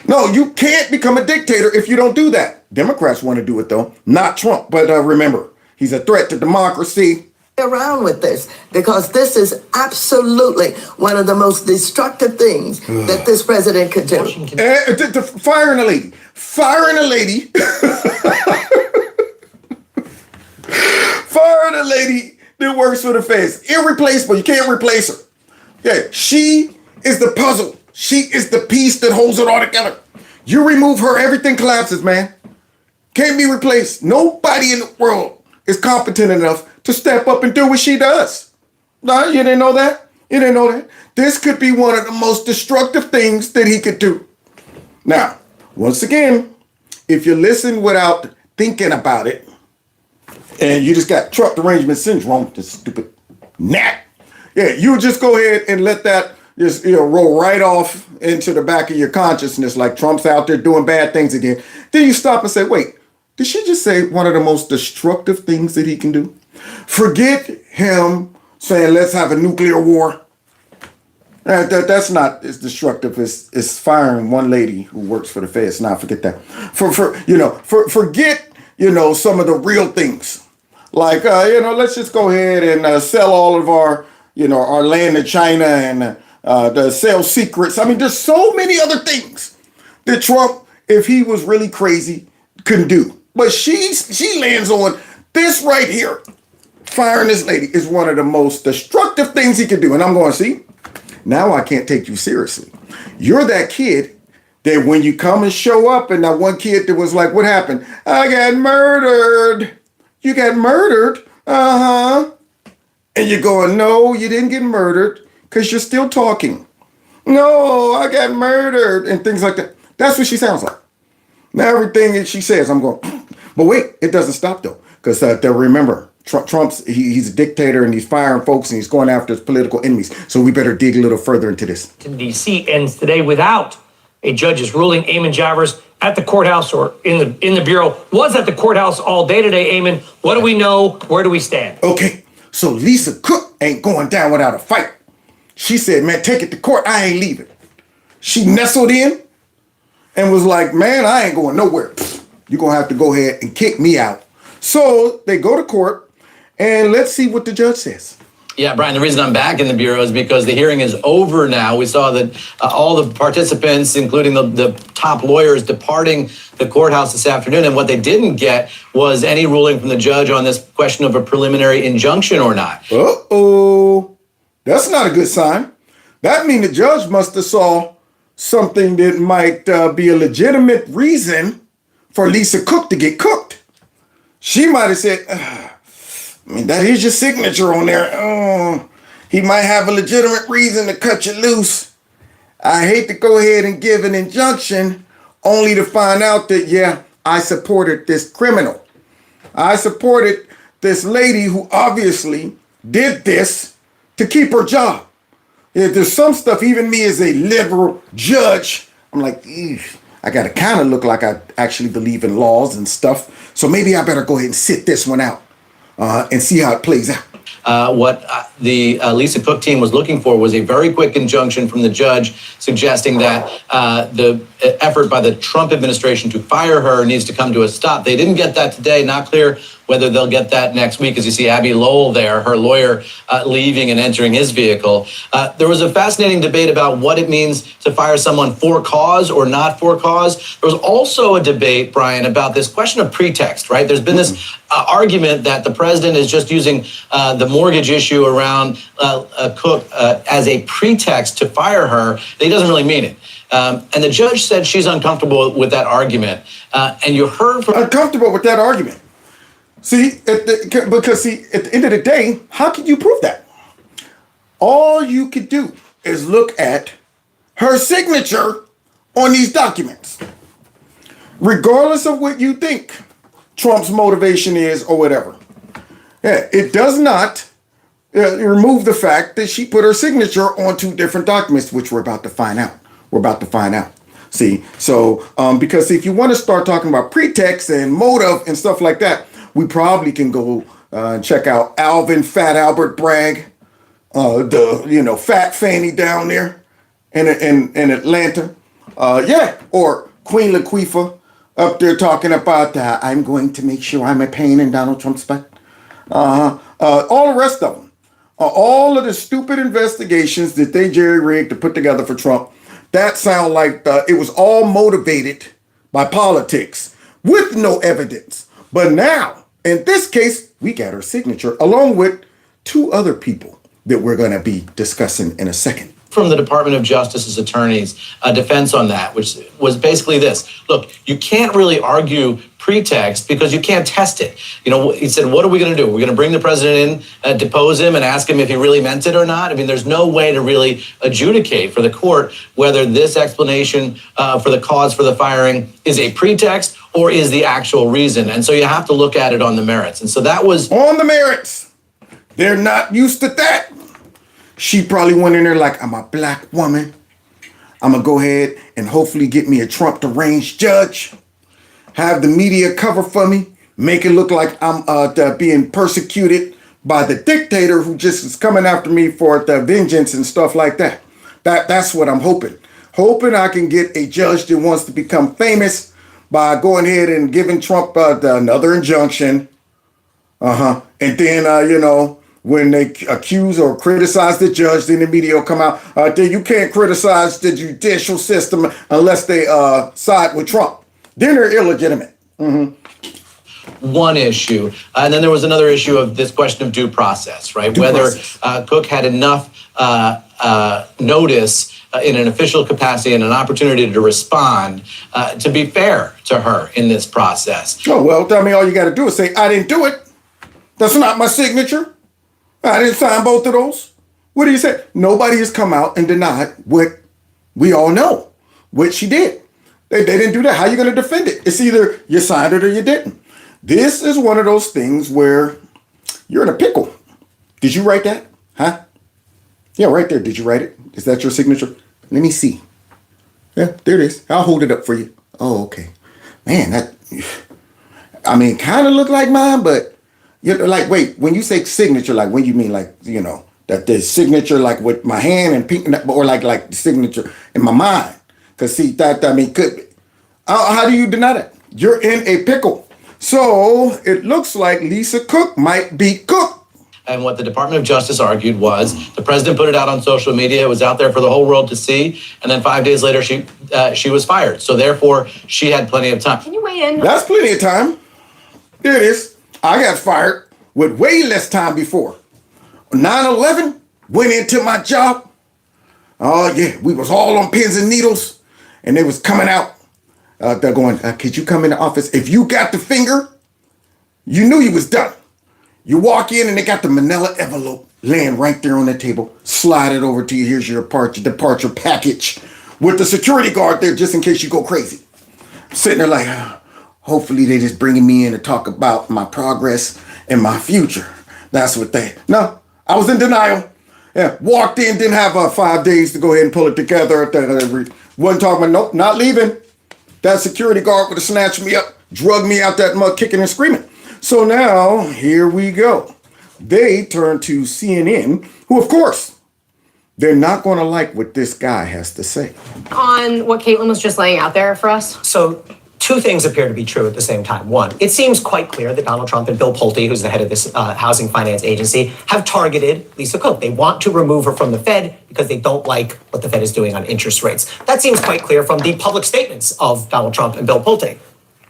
No, you can't become a dictator if you don't do that. Democrats want to do it though, not Trump. But remember, he's a threat to democracy. Around with this, because this is absolutely one of the most destructive things that this president could do. Firing a lady. Firing a lady. Firing a lady that works for the feds. Irreplaceable. You can't replace her. Yeah, she is the puzzle. She is the piece that holds it all together. You remove her, everything collapses, man. Can't be replaced. Nobody in the world is competent enough to step up and do what she does. No, you didn't know that? You didn't know that? This could be one of the most destructive things that he could do. Now, once again, if you listen without thinking about it, and you just got Trump derangement syndrome, this stupid gnat, yeah, you just go ahead and let that just roll right off into the back of your consciousness like Trump's out there doing bad things again. Then you stop and say, wait, did she just say one of the most destructive things that he can do? Forget him saying, let's have a nuclear war. That's not as destructive as firing one lady who works for the feds. Now, forget that. Forget some of the real things. Like, let's just go ahead and sell all of our land to China and sell secrets. I mean, there's so many other things that Trump, if he was really crazy, couldn't do. But she lands on this right here. Firing this lady is one of the most destructive things he could do. And I'm going, see, now I can't take you seriously. You're that kid that when you come and show up, and that one kid that was like, what happened? I got murdered. You got murdered? Uh-huh. And you're going, no, you didn't get murdered because you're still talking. No, I got murdered and things like that. That's what she sounds like. Now everything that she says, I'm going, but wait, it doesn't stop though. Because remember, Trump's, he's a dictator and he's firing folks and he's going after his political enemies. So we better dig a little further into this. D.C. ends today without a judge's ruling. Eamon Javers at the courthouse or in the bureau was at the courthouse all day today. Eamon, what do we know? Where do we stand? Okay, so Lisa Cook ain't going down without a fight. She said, man, take it to court. I ain't leaving. She nestled in and was like, man, I ain't going nowhere. You're going to have to go ahead and kick me out. So they go to court and let's see what the judge says. Yeah, Brian, the reason I'm back in the Bureau is because the hearing is over now. We saw that all the participants, including the top lawyers, departing the courthouse this afternoon. And what they didn't get was any ruling from the judge on this question of a preliminary injunction or not. Uh-oh. That's not a good sign. That means the judge must have saw something that might be a legitimate reason for Lisa Cook to get cooked. She might have said, that is your signature on there. Oh, he might have a legitimate reason to cut you loose. I hate to go ahead and give an injunction only to find out that, yeah, I supported this criminal. I supported this lady who obviously did this to keep her job. Yeah, there's some stuff, even me as a liberal judge, I'm like, I got to kind of look like I actually believe in laws and stuff. So maybe I better go ahead and sit this one out and see how it plays out. What the Lisa Cook team was looking for was a very quick injunction from the judge suggesting that the effort by the Trump administration to fire her needs to come to a stop. They didn't get that today. Not clear whether they'll get that next week, as you see Abby Lowell there, her lawyer, leaving and entering his vehicle. There was a fascinating debate about what it means to fire someone for cause or not for cause. There was also a debate, Brian, about this question of pretext, right? There's been this argument that the president is just using the mortgage issue around Cook as a pretext to fire her. That he doesn't really mean it. And the judge said she's uncomfortable with that argument. And you heard from... Uncomfortable with that argument. See, because at the end of the day, how can you prove that? All you could do is look at her signature on these documents. Regardless of what you think Trump's motivation is or whatever. Yeah, it does not remove the fact that she put her signature on two different documents, which we're about to find out. We're about to find out. See, so because if you want to start talking about pretext and motive and stuff like that, we probably can go and check out Alvin Fat Albert Bragg, the Fat Fanny down there in Atlanta, or Queen Latifah up there talking about I'm going to make sure I'm a pain in Donald Trump's butt. All the rest of them, all of the stupid investigations that they jerry-rigged to put together for Trump, that sound like it was all motivated by politics with no evidence. But now, in this case, we got her signature along with two other people that we're going to be discussing in a second. From the Department of Justice's attorneys, a defense on that, which was basically this. Look, you can't really argue pretext because you can't test it. He said, what are we going to do? We're going to bring the president in, depose him, and ask him if he really meant it or not? I mean, there's no way to really adjudicate for the court whether this explanation for the cause for the firing is a pretext or is the actual reason. And so you have to look at it on the merits. And so that was... On the merits. They're not used to that. She probably went in there like, I'm a black woman. I'm going to go ahead and hopefully get me a Trump deranged judge. Have the media cover for me. Make it look like I'm being persecuted by the dictator who just is coming after me for the vengeance and stuff like that. That's what I'm hoping. Hoping I can get a judge that wants to become famous by going ahead and giving Trump another injunction. And then, when they accuse or criticize the judge, then the media will come out. Then you can't criticize the judicial system unless they side with Trump. Then they're illegitimate. One issue. And then there was another issue of this question of due process, right? Whether Cook had enough notice in an official capacity and an opportunity to respond to be fair to her in this process. Oh, well, tell me all you got to do is say, I didn't do it. That's not my signature. I didn't sign both of those. What do you say? Nobody has come out and denied what we all know, what she did. They didn't do that. How are you going to defend it? It's either you signed it or you didn't. This is one of those things where you're in a pickle. Did you write that? Huh? Yeah, right there. Did you write it? Is that your signature? Let me see. Yeah, there it is. I'll hold it up for you. Oh, okay. Man, kind of looked like mine, but wait, when you say signature, like when you mean that the signature like with my hand and pink, or like the signature in my mind? Because see, could be. How do you deny that? You're in a pickle. So it looks like Lisa Cook might be Cook. And what the Department of Justice argued was the president put it out on social media. It was out there for the whole world to see. And then 5 days later, she was fired. So therefore, she had plenty of time. Can you weigh in? That's plenty of time. There it is. I got fired with way less time before. 9/11, went into my job. Oh, yeah, we was all on pins and needles. And they was coming out. They're going, could you come in the office? If you got the finger, you knew you was done. You walk in and they got the manila envelope laying right there on the table. Slide it over to you. Here's your departure package with the security guard there just in case you go crazy. Sitting there like, hopefully they just bringing me in to talk about my progress and my future. That's what no, I was in denial. Yeah, walked in, didn't have 5 days to go ahead and pull it together. Wasn't talking about, nope, not leaving. That security guard would have snatched me up, drug me out that mud, kicking and screaming. So now, here we go. they turn to CNN, who, of course, they're not going to like what this guy has to say. On what Caitlin was just laying out there for us? So two things appear to be true at the same time. One, it seems quite clear that Donald Trump and Bill Pulte, who's the head of this housing finance agency, have targeted Lisa Cook. They want to remove her from the Fed because they don't like what the Fed is doing on interest rates. That seems quite clear from the public statements of Donald Trump and Bill Pulte.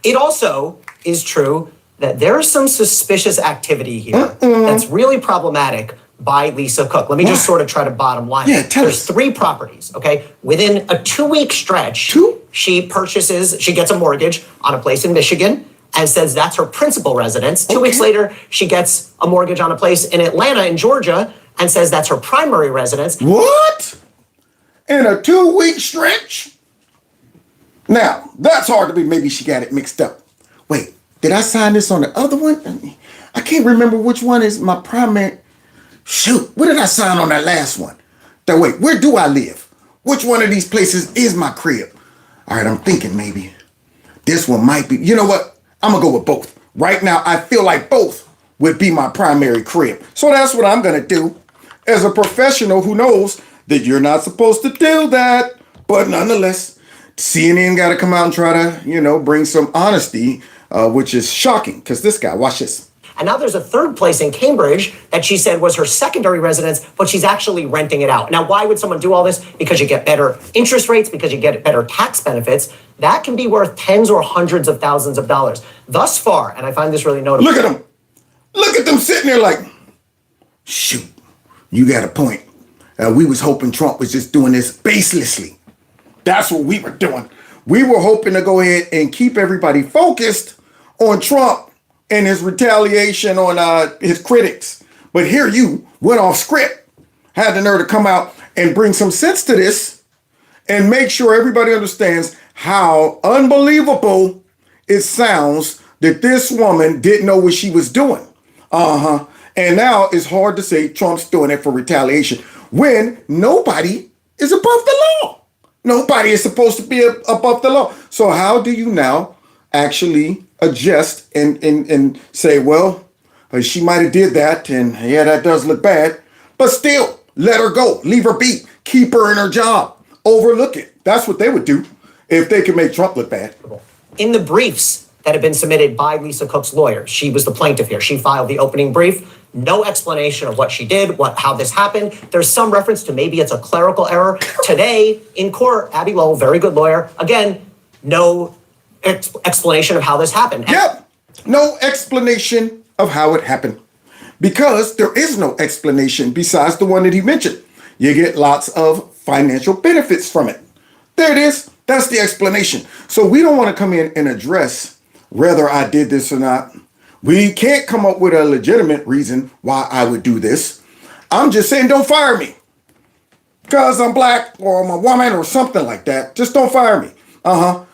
It also is true that there is some suspicious activity here that's really problematic by Lisa Cook. Let me just sort of try to bottom line. Yeah, tell There's us. 3 properties, okay? Within a 2-week stretch, she gets a mortgage on a place in Michigan and says that's her principal residence. 2 weeks later, she gets a mortgage on a place in Atlanta, in Georgia, and says that's her primary residence. What? In a 2-week stretch? Now, that's hard to be. Maybe she got it mixed up. Wait, did I sign this on the other one? I can't remember which one is my primary. Shoot, what did I sign on that last one? Wait, where do I live? Which one of these places is my crib? All right, I'm thinking maybe this one might be. You know what? I'm going to go with both. Right now, I feel like both would be my primary crib. So that's what I'm going to do. As a professional who knows that you're not supposed to do that. But nonetheless, CNN got to come out and try to, bring some honesty, which is shocking. Because this guy, watch this. And now there's a third place in Cambridge that she said was her secondary residence, but she's actually renting it out. Now, why would someone do all this? Because you get better interest rates, because you get better tax benefits. That can be worth tens or hundreds of thousands of dollars. Thus far, and I find this really notable. Look at them. Look at them sitting there like, shoot, you got a point. We was hoping Trump was just doing this baselessly. That's what we were doing. We were hoping to go ahead and keep everybody focused on Trump and his retaliation on his critics. But here you went off script, had the nerve to come out and bring some sense to this and make sure everybody understands how unbelievable it sounds that this woman didn't know what she was doing. And now it's hard to say Trump's doing it for retaliation when nobody is above the law. Nobody is supposed to be above the law. So how do you now actually adjust and say, well, she might have did that, and yeah, that does look bad, but still, let her go, leave her be, keep her in her job, overlook it. That's what they would do if they could make Trump look bad. In the briefs that have been submitted by Lisa Cook's lawyer, she was the plaintiff here. She filed the opening brief. No explanation of what she did, how this happened. There's some reference to maybe it's a clerical error. Today in court, Abby Lowell, very good lawyer, again, no explanation of how this happened. Yep, no explanation of how it happened. Because there is no explanation besides the one that he mentioned. You get lots of financial benefits from it. There it is. That's the explanation. So we don't want to come in and address whether I did this or not. We can't come up with a legitimate reason why I would do this. I'm just saying don't fire me. Because I'm black or I'm a woman or something like that. Just don't fire me.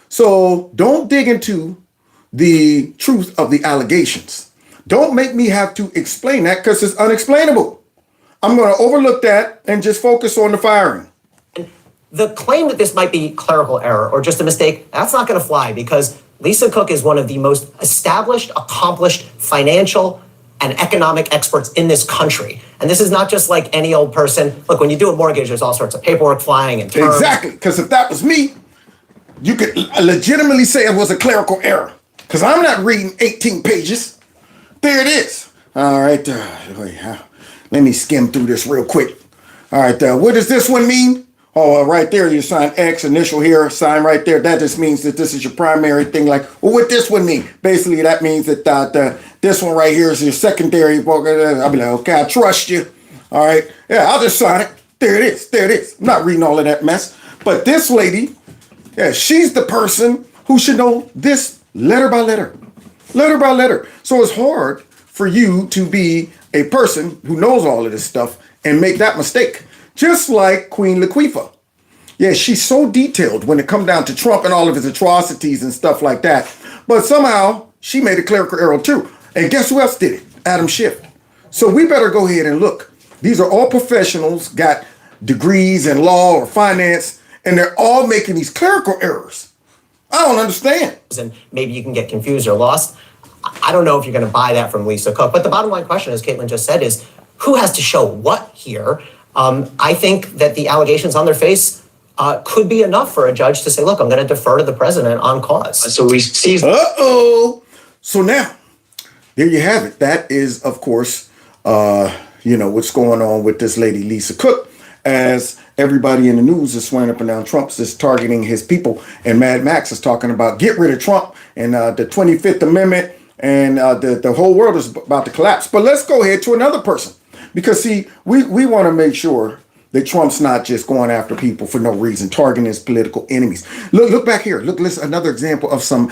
So don't dig into the truth of the allegations. Don't make me have to explain that because it's unexplainable. I'm going to overlook that and just focus on the firing. The claim that this might be clerical error or just a mistake, that's not going to fly because Lisa Cook is one of the most established, accomplished financial and economic experts in this country. And this is not just like any old person. Look, when you do a mortgage, there's all sorts of paperwork flying and terms. Exactly, because if that was me, you could legitimately say it was a clerical error because I'm not reading 18 pages. There it is. All right. Let me skim through this real quick. All right. What does this one mean? Oh, right there, you sign X, initial here, sign right there. That just means that this is your primary thing. Like, well, what this one mean? Basically, that means that this one right here is your secondary. I'll be like, okay, I trust you. All right. Yeah, I'll just sign it. There it is. There it is. I'm not reading all of that mess. But this lady, yeah, she's the person who should know this letter by letter. Letter by letter. So it's hard for you to be a person who knows all of this stuff and make that mistake. Just like Queen Latifah. Yeah, she's so detailed when it comes down to Trump and all of his atrocities and stuff like that. But somehow she made a clerical error too. And guess who else did it? Adam Schiff. So we better go ahead and look. These are all professionals, got degrees in law or finance, and they're all making these clerical errors. I don't understand. And maybe you can get confused or lost. I don't know if you're going to buy that from Lisa Cook. But the bottom line question, as Caitlin just said, is who has to show what here? I think that the allegations on their face could be enough for a judge to say, look, I'm going to defer to the president on cause. So we see. So now, there you have it. That is, of course, what's going on with this lady, Lisa Cook, as everybody in the news is swearing up and down Trump's is targeting his people. And Mad Max is talking about get rid of Trump and the 25th Amendment and the whole world is about to collapse. But let's go ahead to another person. Because, see, we want to make sure that Trump's not just going after people for no reason, targeting his political enemies. Look back here. Look, listen, another example of some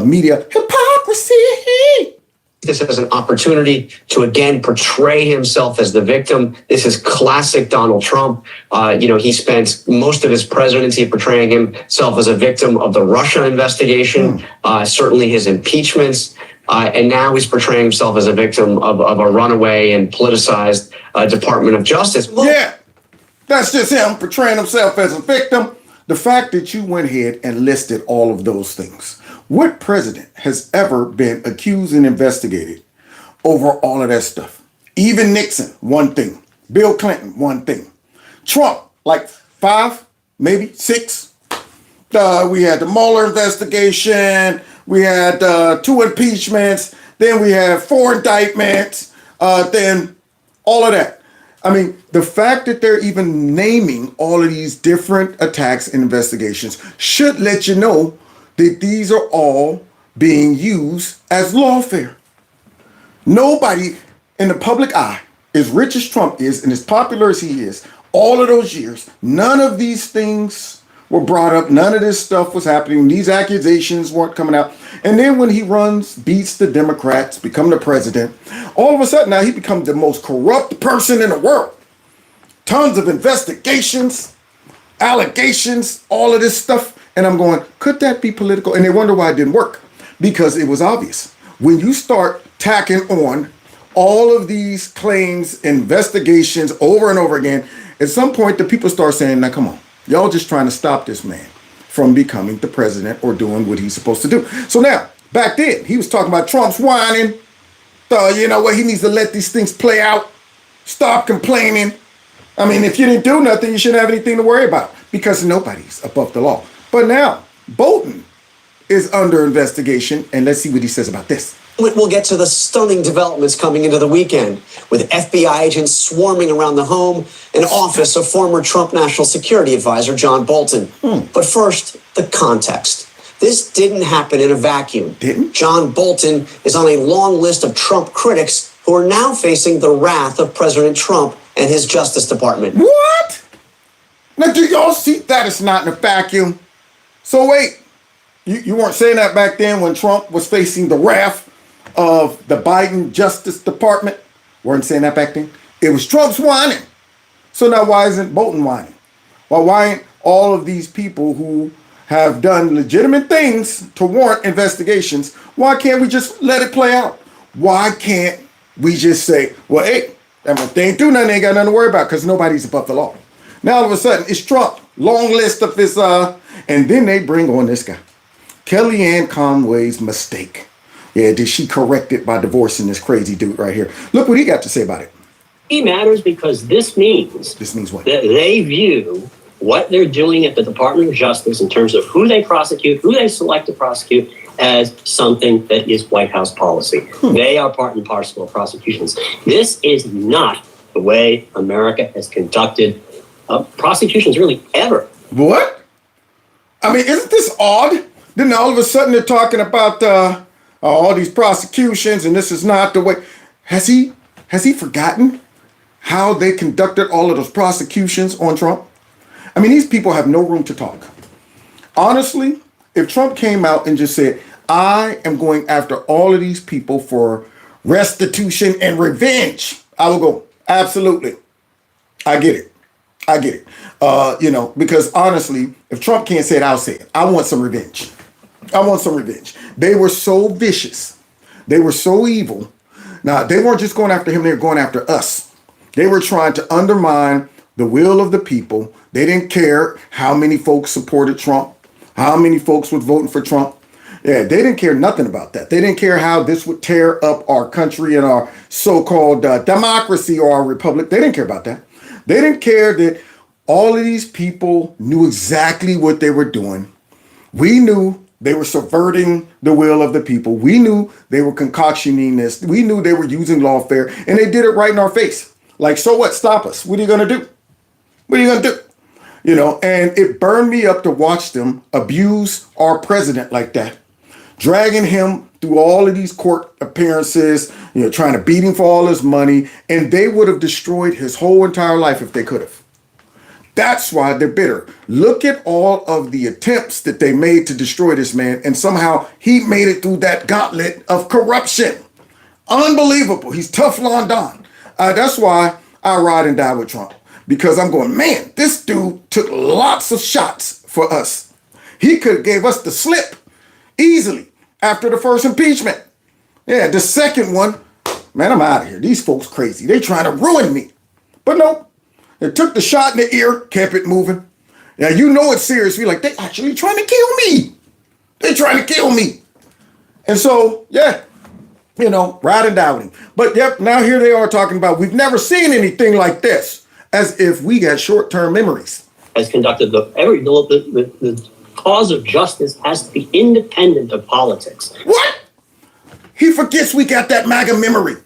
media hypocrisy. This as an opportunity to again portray himself as the victim. This is classic Donald Trump. He spent most of his presidency portraying himself as a victim of the Russia investigation, certainly his impeachments. And now he's portraying himself as a victim of a runaway and politicized Department of Justice. Yeah, that's just him portraying himself as a victim. The fact that you went ahead and listed all of those things. What president has ever been accused and investigated over all of that stuff? Even Nixon, one thing. Bill Clinton, one thing. Trump, like 5, maybe 6. We had the Mueller investigation. We had 2 impeachments. Then we had 4 indictments. Then all of that. I mean, the fact that they're even naming all of these different attacks and investigations should let you know that these are all being used as lawfare. Nobody in the public eye, as rich as Trump is and as popular as he is, all of those years, none of these things were brought up. None of this stuff was happening. These accusations weren't coming out. And then when he runs, beats the Democrats, become the president, all of a sudden now he becomes the most corrupt person in the world. Tons of investigations, allegations, all of this stuff. And I'm going, could that be political? And they wonder why it didn't work. Because it was obvious. When you start tacking on all of these claims, investigations over and over again, at some point the people start saying, now come on, y'all just trying to stop this man from becoming the president or doing what he's supposed to do. So now, back then, he was talking about Trump's whining. You know what, he needs to let these things play out. Stop complaining. I mean, if you didn't do nothing, you shouldn't have anything to worry about because nobody's above the law. But now, Bolton is under investigation, and let's see what he says about this. We'll get to the stunning developments coming into the weekend, with FBI agents swarming around the home and office of former Trump National Security Advisor John Bolton. But first, the context. This didn't happen in a vacuum. Didn't? John Bolton is on a long list of Trump critics who are now facing the wrath of President Trump and his Justice Department. What? Now, do y'all see that it's not in a vacuum? So wait, you weren't saying that back then when Trump was facing the wrath of the Biden Justice Department? Weren't saying that back then? It was Trump's whining. So now why isn't Bolton whining? Well, why ain't all of these people who have done legitimate things to warrant investigations, why can't we just let it play out? Why can't we just say, well, hey, they ain't do nothing, they ain't got nothing to worry about because nobody's above the law. Now all of a sudden, it's Trump. Long list of his, and then they bring on this guy. Kellyanne Conway's mistake. Yeah, did she correct it by divorcing this crazy dude right here? Look what he got to say about it. It matters because this means what? That they view what they're doing at the Department of Justice in terms of who they prosecute, who they select to prosecute, as something that is White House policy. They are part and parcel of prosecutions. This is not the way America has conducted prosecutions really ever. What? I mean, isn't this odd? Then all of a sudden they're talking about all these prosecutions and this is not the way. Has he forgotten how they conducted all of those prosecutions on Trump? I mean, these people have no room to talk. Honestly, if Trump came out and just said, I am going after all of these people for restitution and revenge, I will go, absolutely. I get it. Because honestly, if Trump can't say it, I'll say it. I want some revenge. They were so vicious. They were so evil. Now, they weren't just going after him. They were going after us. They were trying to undermine the will of the people. They didn't care how many folks supported Trump, how many folks were voting for Trump. Yeah, they didn't care nothing about that. They didn't care how this would tear up our country and our so-called democracy or our republic. They didn't care about that. They didn't care that all of these people knew exactly what they were doing. We knew they were subverting the will of the people. We knew they were concoctioning this. We knew they were using lawfare, and they did it right in our face. Like, so what? Stop us. What are you going to do? What are you going to do? You know, and it burned me up to watch them abuse our president like that, dragging him through all of these court appearances, you know, trying to beat him for all his money, and they would have destroyed his whole entire life if they could have. That's why they're bitter. Look at all of the attempts that they made to destroy this man, and somehow he made it through that gauntlet of corruption. Unbelievable. He's Teflon Don. That's why I ride and die with Trump. Because I'm going, man, this dude took lots of shots for us. He could have gave us the slip easily after the first impeachment. Yeah, the second one, man, I'm out of here. These folks crazy. They trying to ruin me. But no, they took the shot in the ear, kept it moving. Now, you know it's serious. We're like, they actually trying to kill me. They trying to kill me. And so, yeah, you know, ride and die with him. But yep, now here they are talking about, we've never seen anything like this. As if we got short-term memories. Has conducted the cause of justice has to be independent of politics. What? He forgets we got that MAGA memory.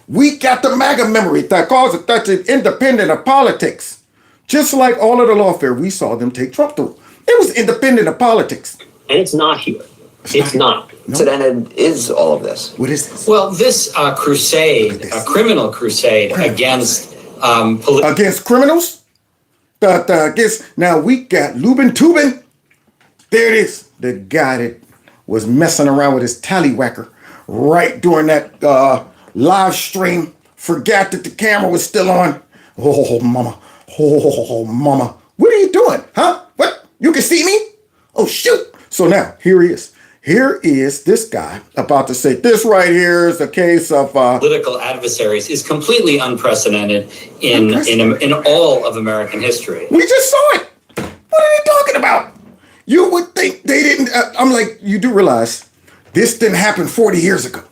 We got the MAGA memory. That cause of justice independent of politics. Just like all of the lawfare we saw them take Trump through. It was independent of politics. And it's not here. It's not. No. So then it is all of this. What is this? Well, this crusade, a criminal crusade against against criminals? Against, now we got Lubin Tubin. There it is. The guy that was messing around with his tallywhacker right during that live stream. Forgot that the camera was still on. Oh, mama. Oh, mama. What are you doing? Huh? What? You can see me? Oh, shoot. So now, here he is. Here is this guy about to say this right here is a case of political adversaries is completely unprecedented in all of American history. We just saw it. What are they talking about? You would think they didn't. I'm like, you do realize this didn't happen 40 years ago.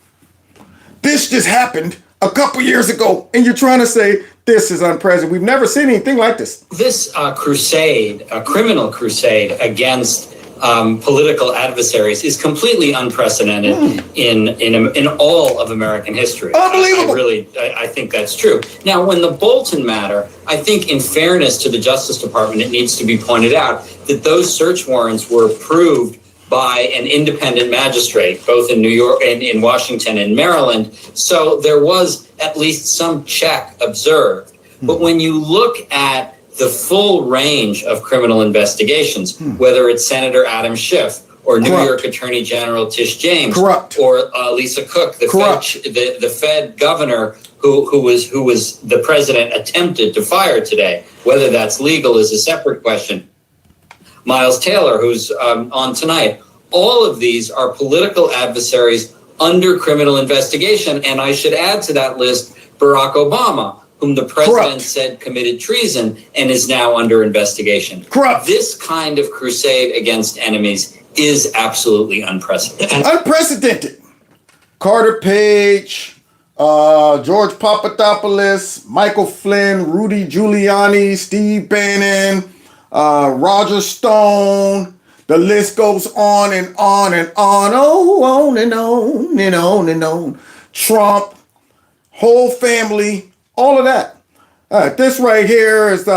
This just happened a couple years ago, and you're trying to say this is unprecedented. We've never seen anything like this. This crusade, a criminal crusade against political adversaries is completely unprecedented in all of American history. Unbelievable. I think that's true. Now, when the Bolton matter, I think in fairness to the Justice Department, it needs to be pointed out that those search warrants were approved by an independent magistrate, both in New York and in Washington and Maryland. So there was at least some check observed. But when you look at the full range of criminal investigations, whether it's Senator Adam Schiff or New York Attorney General Tish James, or Lisa Cook, the Fed governor who was the president attempted to fire today. Whether that's legal is a separate question. Miles Taylor, who's on tonight. All of these are political adversaries under criminal investigation. And I should add to that list Barack Obama, whom the president said committed treason and is now under investigation. This kind of crusade against enemies is absolutely unprecedented. Unprecedented. Carter Page, George Papadopoulos, Michael Flynn, Rudy Giuliani, Steve Bannon, Roger Stone. The list goes on and on and on. Oh, on and on and on and on. Trump, whole family, all of that. This right here is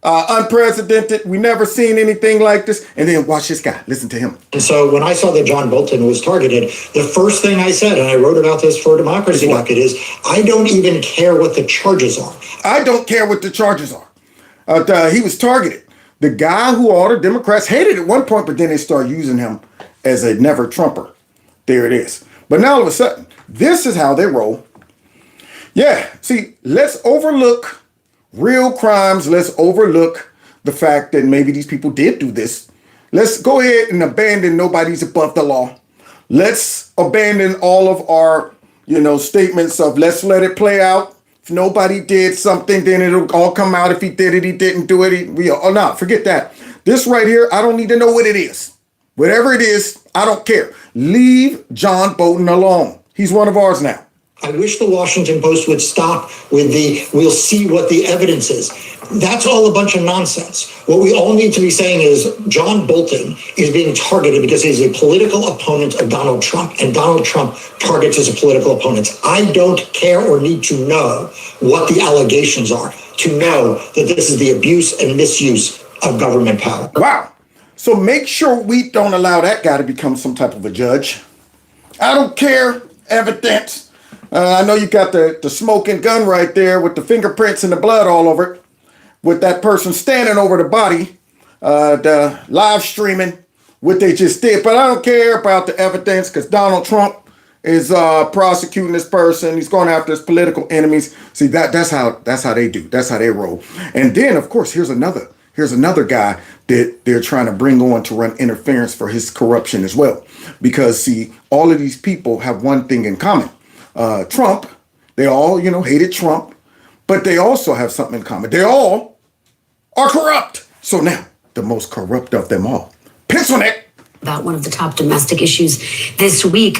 unprecedented. We never seen anything like this. And then watch this guy. Listen to him. And so when I saw that John Bolton was targeted, the first thing I said, and I wrote about this for Democracy Bucket, is I don't even care what the charges are. I don't care what the charges are. He was targeted. The guy who all the Democrats hated at one point, but then they start using him as a never Trumper. There it is. But now all of a sudden, this is how they roll. Yeah, see, let's overlook real crimes. Let's overlook the fact that maybe these people did do this. Let's go ahead and abandon nobody's above the law. Let's abandon all of our, statements of let's let it play out. If nobody did something, then it'll all come out. If he did it, he didn't do it. No, forget that. This right here, I don't need to know what it is. Whatever it is, I don't care. Leave John Bolton alone. He's one of ours now. I wish the Washington Post would stop with we'll see what the evidence is. That's all a bunch of nonsense. What we all need to be saying is John Bolton is being targeted because he's a political opponent of Donald Trump, and Donald Trump targets his political opponents. I don't care or need to know what the allegations are to know that this is the abuse and misuse of government power. Wow. So make sure we don't allow that guy to become some type of a judge. I don't care. Evidence. I know you got the smoking gun right there with the fingerprints and the blood all over it, with that person standing over the body, the live streaming what they just did. But I don't care about the evidence because Donald Trump is prosecuting this person. He's going after his political enemies. See, that's how they do. That's how they roll. And then, of course, here's another guy that they're trying to bring on to run interference for his corruption as well. Because, see, all of these people have one thing in common. Trump, they all, hated Trump, but they also have something in common. They all are corrupt. So now, the most corrupt of them all, pencil neck. About one of the top domestic issues this week,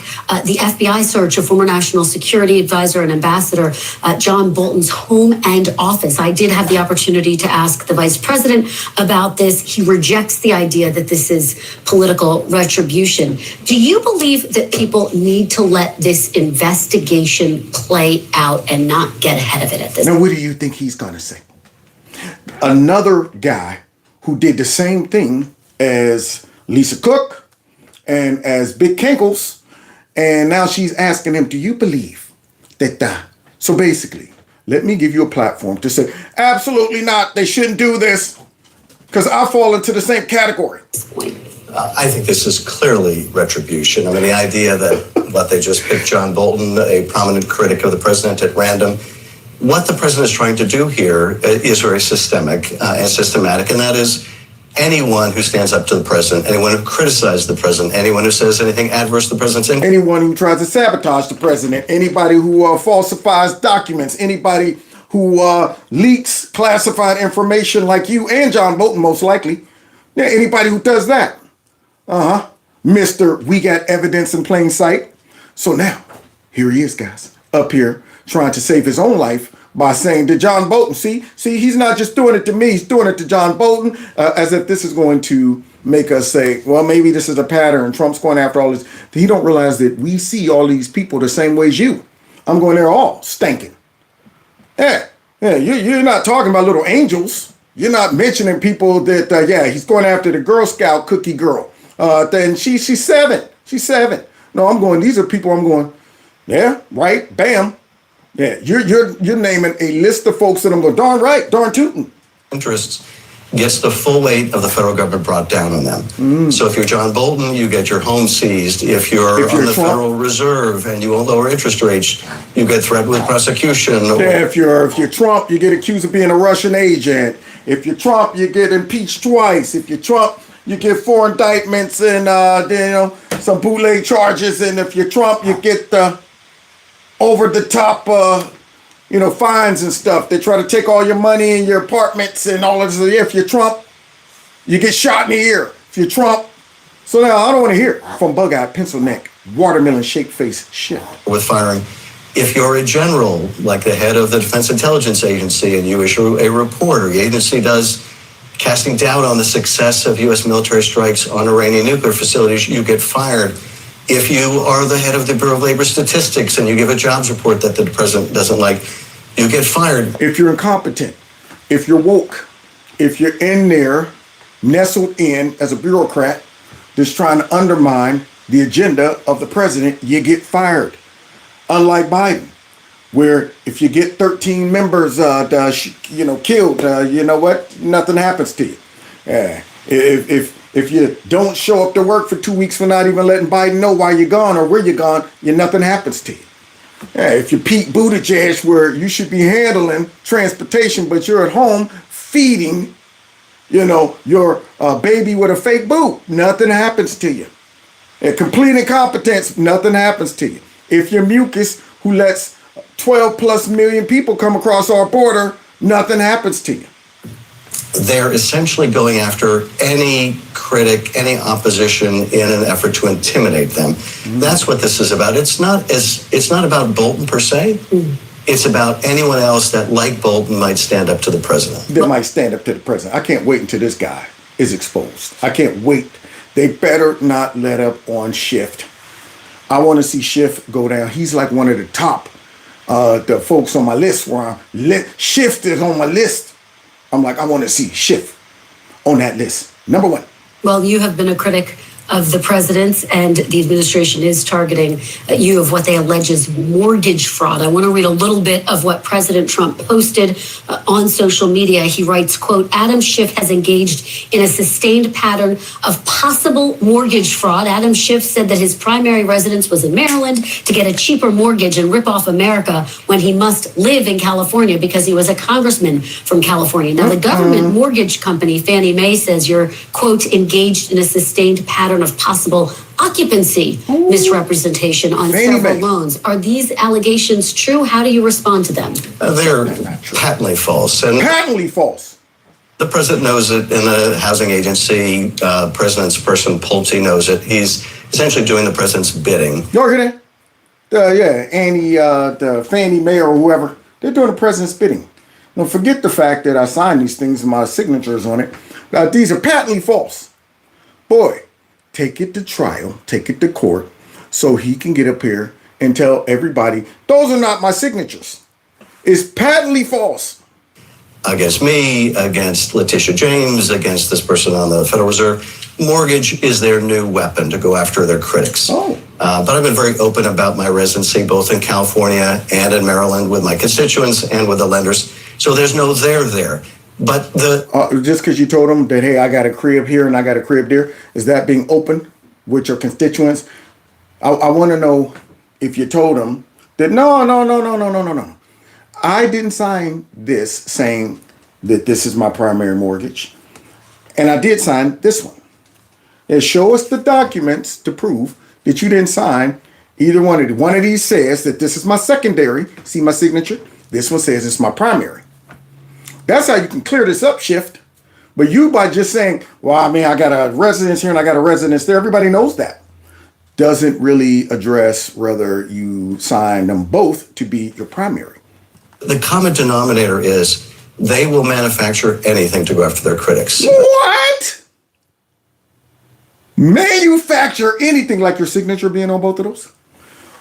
the FBI search of former National Security Advisor and Ambassador John Bolton's home and office. I did have the opportunity to ask the Vice President about this. He rejects the idea that this is political retribution. Do you believe that people need to let this investigation play out and not get ahead of it at this point? Now, what do you think he's going to say? Another guy who did the same thing as Lisa Cook and as Big Kinkles, and now she's asking him, do you believe that so basically, let me give you a platform to say, absolutely not, they shouldn't do this, because I fall into the same category. I think this is clearly retribution. I mean, the idea that they just picked John Bolton, a prominent critic of the president, at random. What the president is trying to do here is very systemic and systematic, and that is anyone who stands up to the president, anyone who criticizes the president, anyone who says anything adverse to the president's income. Anyone who tries to sabotage the president, anybody who falsifies documents, anybody who leaks classified information like you and John Bolton, most likely. Yeah, anybody who does that. Mr. We got evidence in plain sight. So now, here he is, guys, up here trying to save his own life by saying to John Bolton, see, he's not just doing it to me, he's doing it to John Bolton, as if this is going to make us say, well, maybe this is a pattern. Trump's going after all this. He don't realize that we see all these people the same way as you. I'm going there all stinking. Yeah, you're not talking about little angels. You're not mentioning people that, he's going after the Girl Scout cookie girl. Then she's 7. She's 7. No, these are people I'm going, yeah, right, bam. Yeah, you're naming a list of folks that I'm going, darn right, darn tootin'. Interests gets the full weight of the federal government brought down on them. So if you're John Bolton, you get your home seized. If you're on the Trump, Federal Reserve and you won't lower interest rates, you get threatened with prosecution. Yeah, if you're Trump, you get accused of being a Russian agent. If you're Trump, you get impeached twice. If you're Trump, you get 4 indictments and some bootleg charges. And if you're Trump, you get over the top, fines and stuff. They try to take all your money and your apartments and all of this. If you're Trump, you get shot in the ear. If you're Trump. So now I don't want to hear from bug-eyed, pencil neck, watermelon shaped face shit. With firing. If you're a general, like the head of the Defense Intelligence Agency, and you issue a report, or the agency does, casting doubt on the success of U.S. military strikes on Iranian nuclear facilities, you get fired. If you are the head of the Bureau of Labor Statistics and you give a jobs report that the president doesn't like, you get fired. If you're incompetent, if you're woke, if you're in there, nestled in as a bureaucrat that's trying to undermine the agenda of the president, you get fired. Unlike Biden, where if you get 13 members killed, you know what? Nothing happens to you. If you don't show up to work for 2 weeks for not even letting Biden know why you're gone or where you're gone, nothing happens to you. If you're Pete Buttigieg, where you should be handling transportation, but you're at home feeding, your baby with a fake boob, nothing happens to you. Complete incompetence, nothing happens to you. If you're Mucus, who lets 12 plus million people come across our border, nothing happens to you. they're essentially going after any critic, any opposition in an effort to intimidate them. That's what this is about. It's not about Bolton per se. It's about anyone else that, like Bolton, might stand up to the president. That might stand up to the president. I can't wait until this guy is exposed. I can't wait. They better not let up on Schiff. I want to see Schiff go down. He's like one of the top, the folks on my list where Schiff is on my list. I'm like, I want to see Schiff on that list. Number one. Well, you have been a critic of the president's, and the administration is targeting you of what they allege is mortgage fraud. I want to read a little bit of what President Trump posted on social media. He writes, quote, Adam Schiff has engaged in a sustained pattern of possible mortgage fraud. Adam Schiff said that his primary residence was in Maryland to get a cheaper mortgage and rip off America when he must live in California because he was a congressman from California. Now, the government mortgage company, Fannie Mae, says you're, quote, engaged in a sustained pattern of possible occupancy misrepresentation on several loans. Are these allegations true? How do you respond to them? They're patently false. And patently false. The president knows it in the housing agency. President's person, Pulte, knows it. He's essentially doing the president's bidding. You hear that? Annie, the Fannie Mae or whoever, they're doing the president's bidding. Now, forget the fact that I signed these things and my signatures on it. These are patently false. Boy, take it to trial, take it to court, so he can get up here and tell everybody, those are not my signatures. It's patently false. Against me, against Letitia James, against this person on the Federal Reserve. Mortgage is their new weapon to go after their critics. But I've been very open about my residency, both in California and in Maryland, with my constituents and with the lenders. So there's no there. But just because you told them that, hey, I got a crib here and I got a crib there, is that being open with your constituents? I want to know if you told them that no. I didn't sign this saying that this is my primary mortgage. And I did sign this one. And show us the documents to prove that you didn't sign either one of these. One of these says that this is my secondary. See my signature? This one says it's my primary. That's how you can clear this up, Schiff. But you, by just saying, well, I mean, I got a residence here and I got a residence there, everybody knows that. Doesn't really address whether you sign them both to be your primary. the common denominator is they will manufacture anything to go after their critics. What? Manufacture anything, like your signature being on both of those?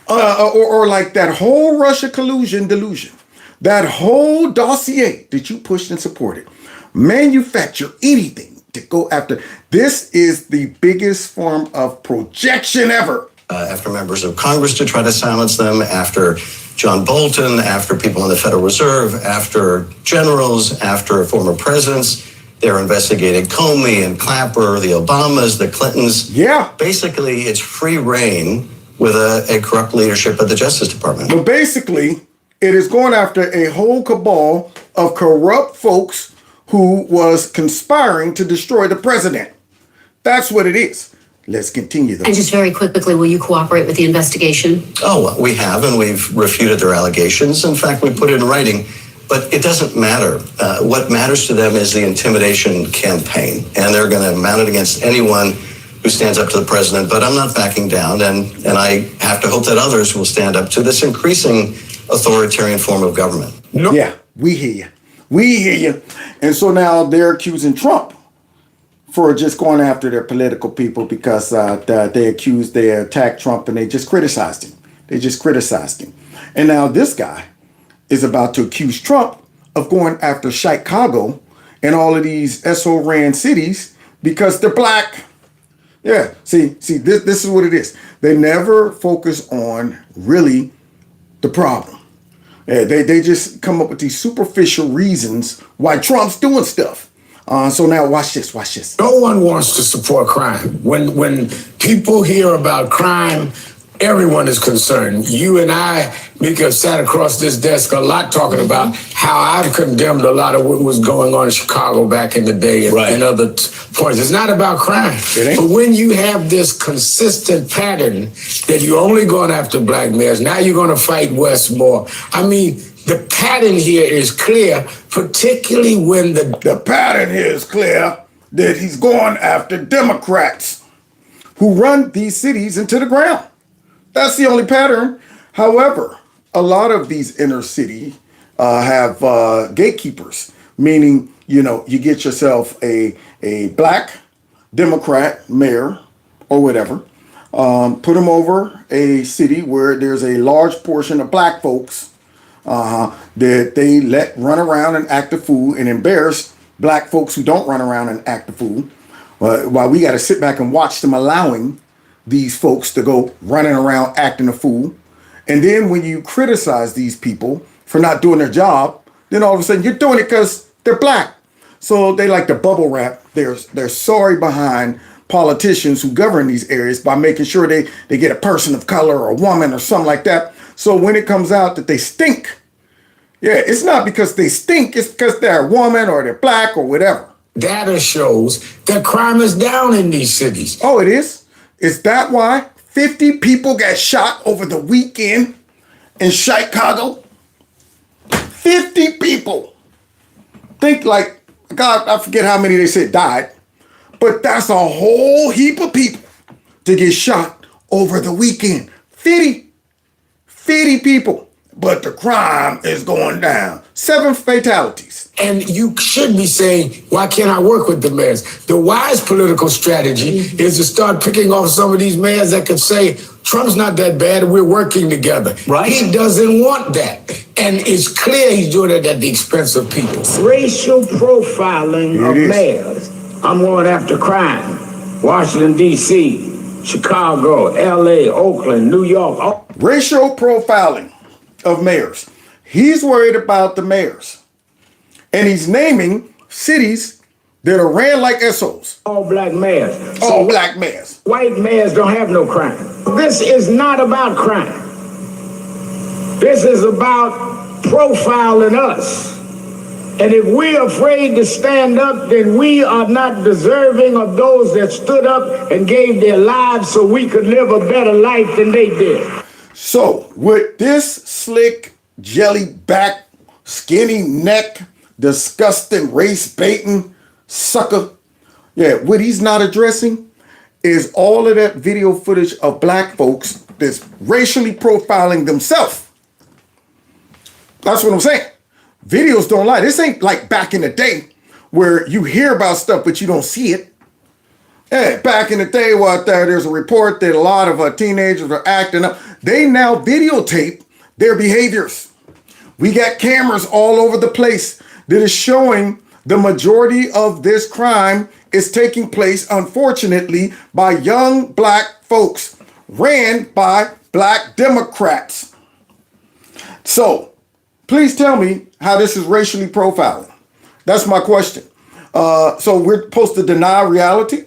Or like that whole Russia collusion delusion, that whole dossier that you pushed and supported. Manufacture anything to go after. This is the biggest form of projection ever. After members of Congress to try to silence them, after John Bolton, after people in the Federal Reserve, after generals, after former presidents. They're investigating Comey and Clapper, the Obamas, the Clintons. Yeah. Basically, it's free reign with a corrupt leadership of the Justice Department. But basically, it is going after a whole cabal of corrupt folks who was conspiring to destroy the president. That's what it is. Let's continue though. And just very quickly, will you cooperate with the investigation? Oh, we have, and we've refuted their allegations. In fact, we put it in writing. But it doesn't matter. What matters to them is the intimidation campaign, and they're going to mount it against anyone who stands up to the president. But I'm not backing down, and I have to hope that others will stand up to this increasing authoritarian form of government. No. Yeah, we hear you. We hear you. And so now they're accusing Trump for just going after their political people because they attacked Trump and they just criticized him. They just criticized him. And now this guy is about to accuse Trump of going after Chicago and all of these SO-ran cities because they're black. Yeah, see, this is what it is. They never focus on really the problem. They just come up with these superficial reasons why Trump's doing stuff. So now watch this. No one wants to support crime. When people hear about crime, everyone is concerned. You and I, Mika, have sat across this desk a lot talking about how I've condemned a lot of what was going on in Chicago back in the day and other points. It's not about crime. But when you have this consistent pattern that you're only going after black mayors, now you're going to fight West more. I mean, The pattern here is clear, particularly when the pattern here is clear that he's going after Democrats who run these cities into the ground. That's the only pattern. However, a lot of these inner city have gatekeepers, meaning, you know, you get yourself a black Democrat mayor or whatever, put them over a city where there's a large portion of black folks that they let run around and act a fool and embarrass black folks who don't run around and act a fool, while we got to sit back and watch them allowing these folks to go running around acting a fool. And then when you criticize these people for not doing their job, then all of a sudden you're doing it because they're black. So they like to bubble wrap. They're sorry behind politicians who govern these areas by making sure they get a person of color or a woman or something like that. So when it comes out that they stink, yeah, it's not because they stink, it's because they're a woman or they're black or whatever. data shows that crime is down in these cities. Oh, it is? Is that why 50 people got shot over the weekend in Chicago? 50 people. Think like, God, I forget how many they said died, but that's a whole heap of people to get shot over the weekend. 50 people. But the crime is going down. 7 fatalities. And you should be saying, why can't I work with the mayors? The wise political strategy is to start picking off some of these mayors that can say, Trump's not that bad, we're working together. Right. He doesn't want that. And it's clear he's doing it at the expense of people. Racial profiling of mayors. I'm going after crime. Washington, D.C., Chicago, L.A., Oakland, New York. Racial profiling of mayors. He's worried about the mayors. And he's naming cities that are ran like SOs. All black mayors. All black mayors. White mayors don't have no crime. This is not about crime. This is about profiling us. And if we're afraid to stand up, then we are not deserving of those that stood up and gave their lives so we could live a better life than they did. So, with this slick, jelly back, skinny neck, disgusting, race baiting sucker, what he's not addressing is all of that video footage of black folks that's racially profiling themselves. That's what I'm saying. Videos don't lie. This ain't like back in the day where you hear about stuff but you don't see it. Yeah, back in the day, there's a report that a lot of teenagers are acting up. They now videotape their behaviors. We got cameras all over the place that is showing the majority of this crime is taking place, unfortunately, by young black folks ran by black Democrats. So, please tell me how this is racially profiling. That's my question. So we're supposed to deny reality?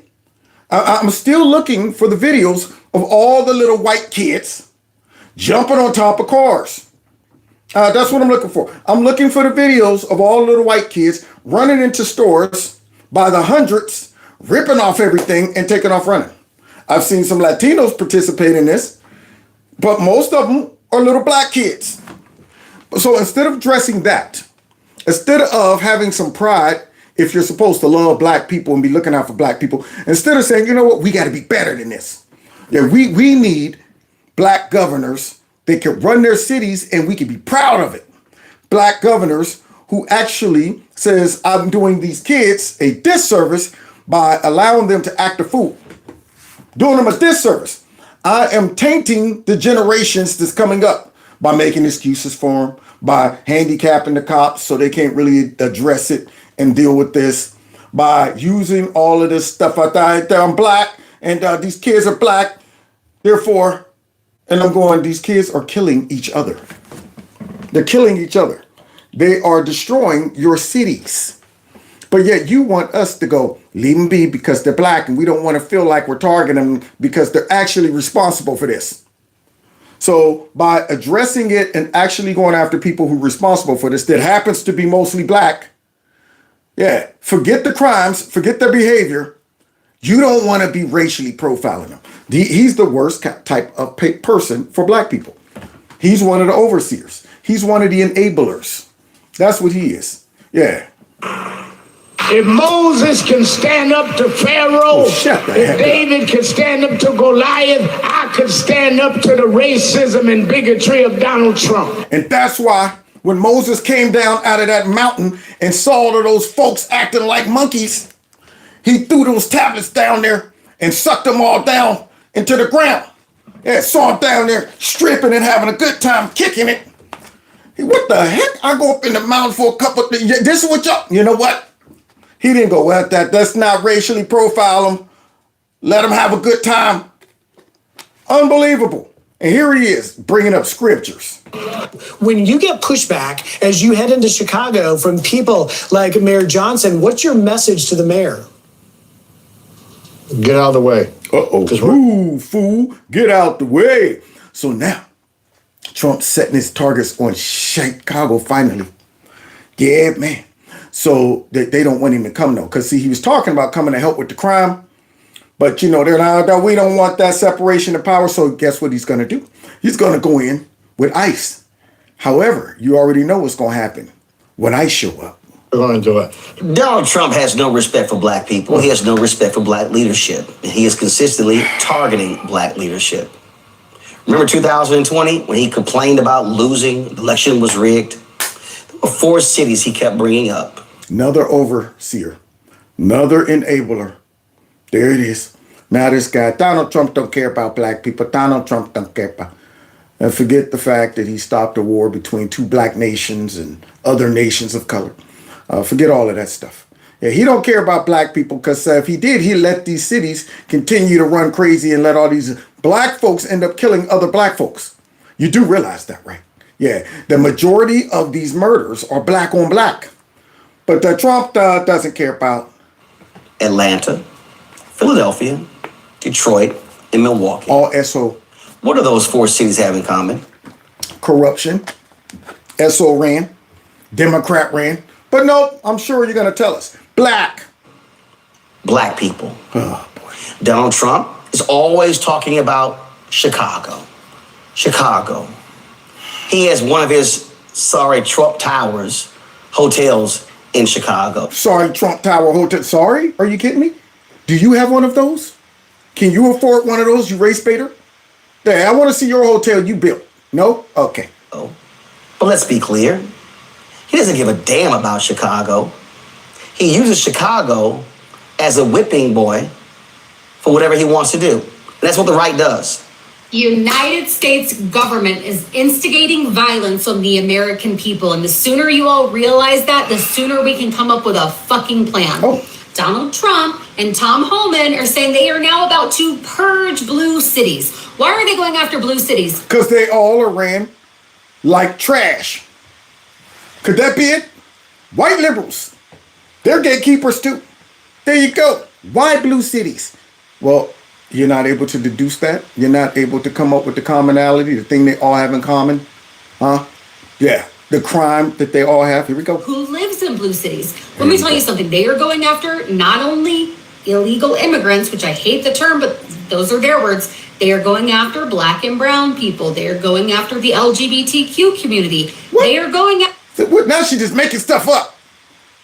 I'm still looking for the videos of all the little white kids jumping on top of cars. That's what I'm looking for. I'm looking for the videos of all the little white kids running into stores by the hundreds, ripping off everything and taking off running. I've seen some Latinos participate in this, but most of them are little black kids. So instead of addressing that, instead of having some pride, if you're supposed to love black people and be looking out for black people, instead of saying, you know what, we got to be better than this. Yeah, we need black governors that can run their cities and we can be proud of it. Black governors who actually says, I'm doing these kids a disservice by allowing them to act a fool. Doing them a disservice. I am tainting the generations that's coming up by making excuses for them, by handicapping the cops so they can't really address it and deal with this, by using all of this stuff. I'm black and these kids are black, therefore, and I'm going, these kids are killing each other. They're killing each other. They are destroying your cities. But yet you want us to go, leave them be because they're black and we don't want to feel like we're targeting them because they're actually responsible for this. So by addressing it and actually going after people who are responsible for this, that happens to be mostly black, forget the crimes, forget their behavior. You don't want to be racially profiling them. He's the worst type of person for black people. He's one of the overseers. He's one of the enablers. That's what he is. Yeah. If Moses can stand up to Pharaoh, if David can stand up to Goliath, I could stand up to the racism and bigotry of Donald Trump. And that's why when Moses came down out of that mountain and saw all of those folks acting like monkeys, he threw those tablets down there and sucked them all down into the ground. Yeah, saw him down there stripping and having a good time kicking it. What the heck? I go up in the mountain for a couple of days. This is what y'all, you know what? He didn't go, well, let's not racially profile him. Let him have a good time. Unbelievable. And here he is, bringing up scriptures. When you get pushback as you head into Chicago from people like Mayor Johnson, what's your message to the mayor? Get out of the way. Ooh, fool, get out the way. So now, Trump's setting his targets on Chicago finally. Yeah, man. So they don't want him to come, though. Because, see, he was talking about coming to help with the crime. But, you know, they're not, we don't want that separation of power. So guess what he's going to do? He's going to go in with ICE. However, you already know what's going to happen when ICE show up. We're going to do it. Donald Trump has no respect for black people. He has no respect for black leadership. And he is consistently targeting black leadership. Remember 2020 when he complained about losing, the election was rigged? There were 4 cities he kept bringing up. Another overseer, another enabler. There it is. Now this guy, Donald Trump don't care about black people. Donald Trump don't care about. And forget the fact that he stopped a war between 2 black nations and other nations of color. Forget all of that stuff. Yeah, he don't care about black people because if he did, he'd let these cities continue to run crazy and let all these black folks end up killing other black folks. You do realize that, right? Yeah, the majority of these murders are black on black. But Trump doesn't care about Atlanta, Philadelphia, Detroit, and Milwaukee. All SO. What do those 4 cities have in common? Corruption. SO ran. Democrat ran. But no, I'm sure you're going to tell us. Black people. Oh, boy. Donald Trump is always talking about Chicago. Chicago. He has one of his Trump Towers hotels in Chicago. Trump Tower Hotel. Sorry? Are you kidding me? Do you have one of those? Can you afford one of those, you race baiter? There, I want to see your hotel you built. No? Okay. Oh. But let's be clear. He doesn't give a damn about Chicago. He uses Chicago as a whipping boy for whatever he wants to do. And that's what the right does. The United States government is instigating violence on the American people. And the sooner you all realize that, the sooner we can come up with a fucking plan. Oh. Donald Trump and Tom Homan are saying they are now about to purge blue cities. Why are they going after blue cities? Because they all are ran like trash. Could that be it? White liberals. They're gatekeepers too. There you go. Why blue cities? Well, you're not able to deduce that. You're not able to come up with the commonality, the thing they all have in common. Huh? Yeah. The crime that they all have. Here we go. Who lives in blue cities? Let me tell you something. They are going after not only illegal immigrants, which I hate the term, but those are their words. They are going after black and brown people. They are going after the LGBTQ community. What? They are going after... Now she's just making stuff up.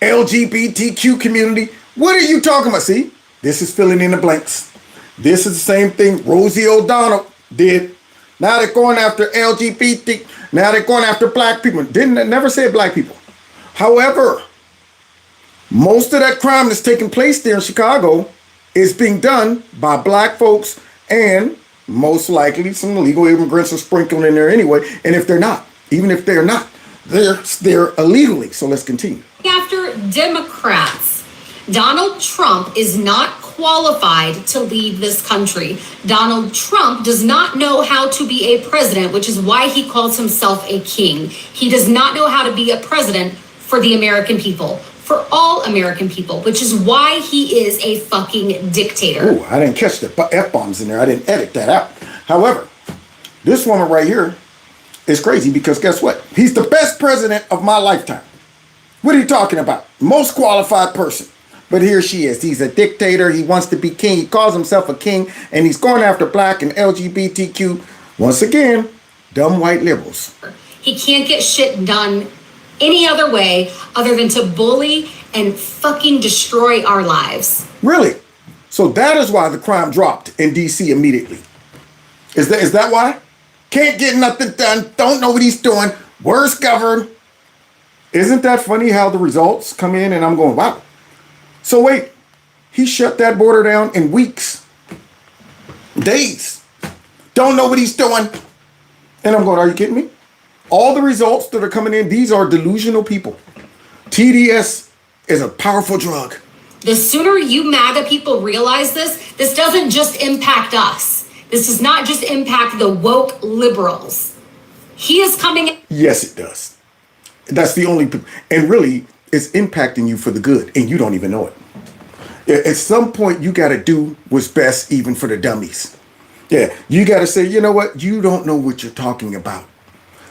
LGBTQ community. What are you talking about? See, this is filling in the blanks. This is the same thing Rosie O'Donnell did. Now they're going after LGBT. Now they're going after black people. Never said black people. However, most of that crime that's taking place there in Chicago is being done by black folks, and most likely some illegal immigrants are sprinkled in there anyway. And if they're not, even if they're not, they're illegally. So let's continue. After Democrats. Donald Trump is not qualified to lead this country. Donald Trump does not know how to be a president, which is why he calls himself a king. He does not know how to be a president for the American people, for all American people, which is why he is a fucking dictator. Ooh, I didn't catch the F-bombs in there. I didn't edit that out. However, this woman right here is crazy because guess what? He's the best president of my lifetime. What are you talking about? Most qualified person. But here she is. He's a dictator. He wants to be king. He calls himself a king. And he's going after black and LGBTQ. Once again, dumb white liberals. He can't get shit done any other way other than to bully and fucking destroy our lives. Really? So that is why the crime dropped in DC immediately. Is that why? Can't get nothing done, don't know what he's doing, worst governed. Isn't that funny how the results come in and I'm going, wow. So wait, he shut that border down in weeks, days. Don't know what he's doing. And I'm going, are you kidding me? All the results that are coming in, these are delusional people. TDS is a powerful drug. The sooner you MAGA people realize this doesn't just impact us. This does not just impact the woke liberals. He is coming. Yes, it does. That's the only, and really, it's impacting you for the good, and you don't even know it. At some point, you got to do what's best, even for the dummies. Yeah, you got to say, you know what? You don't know what you're talking about.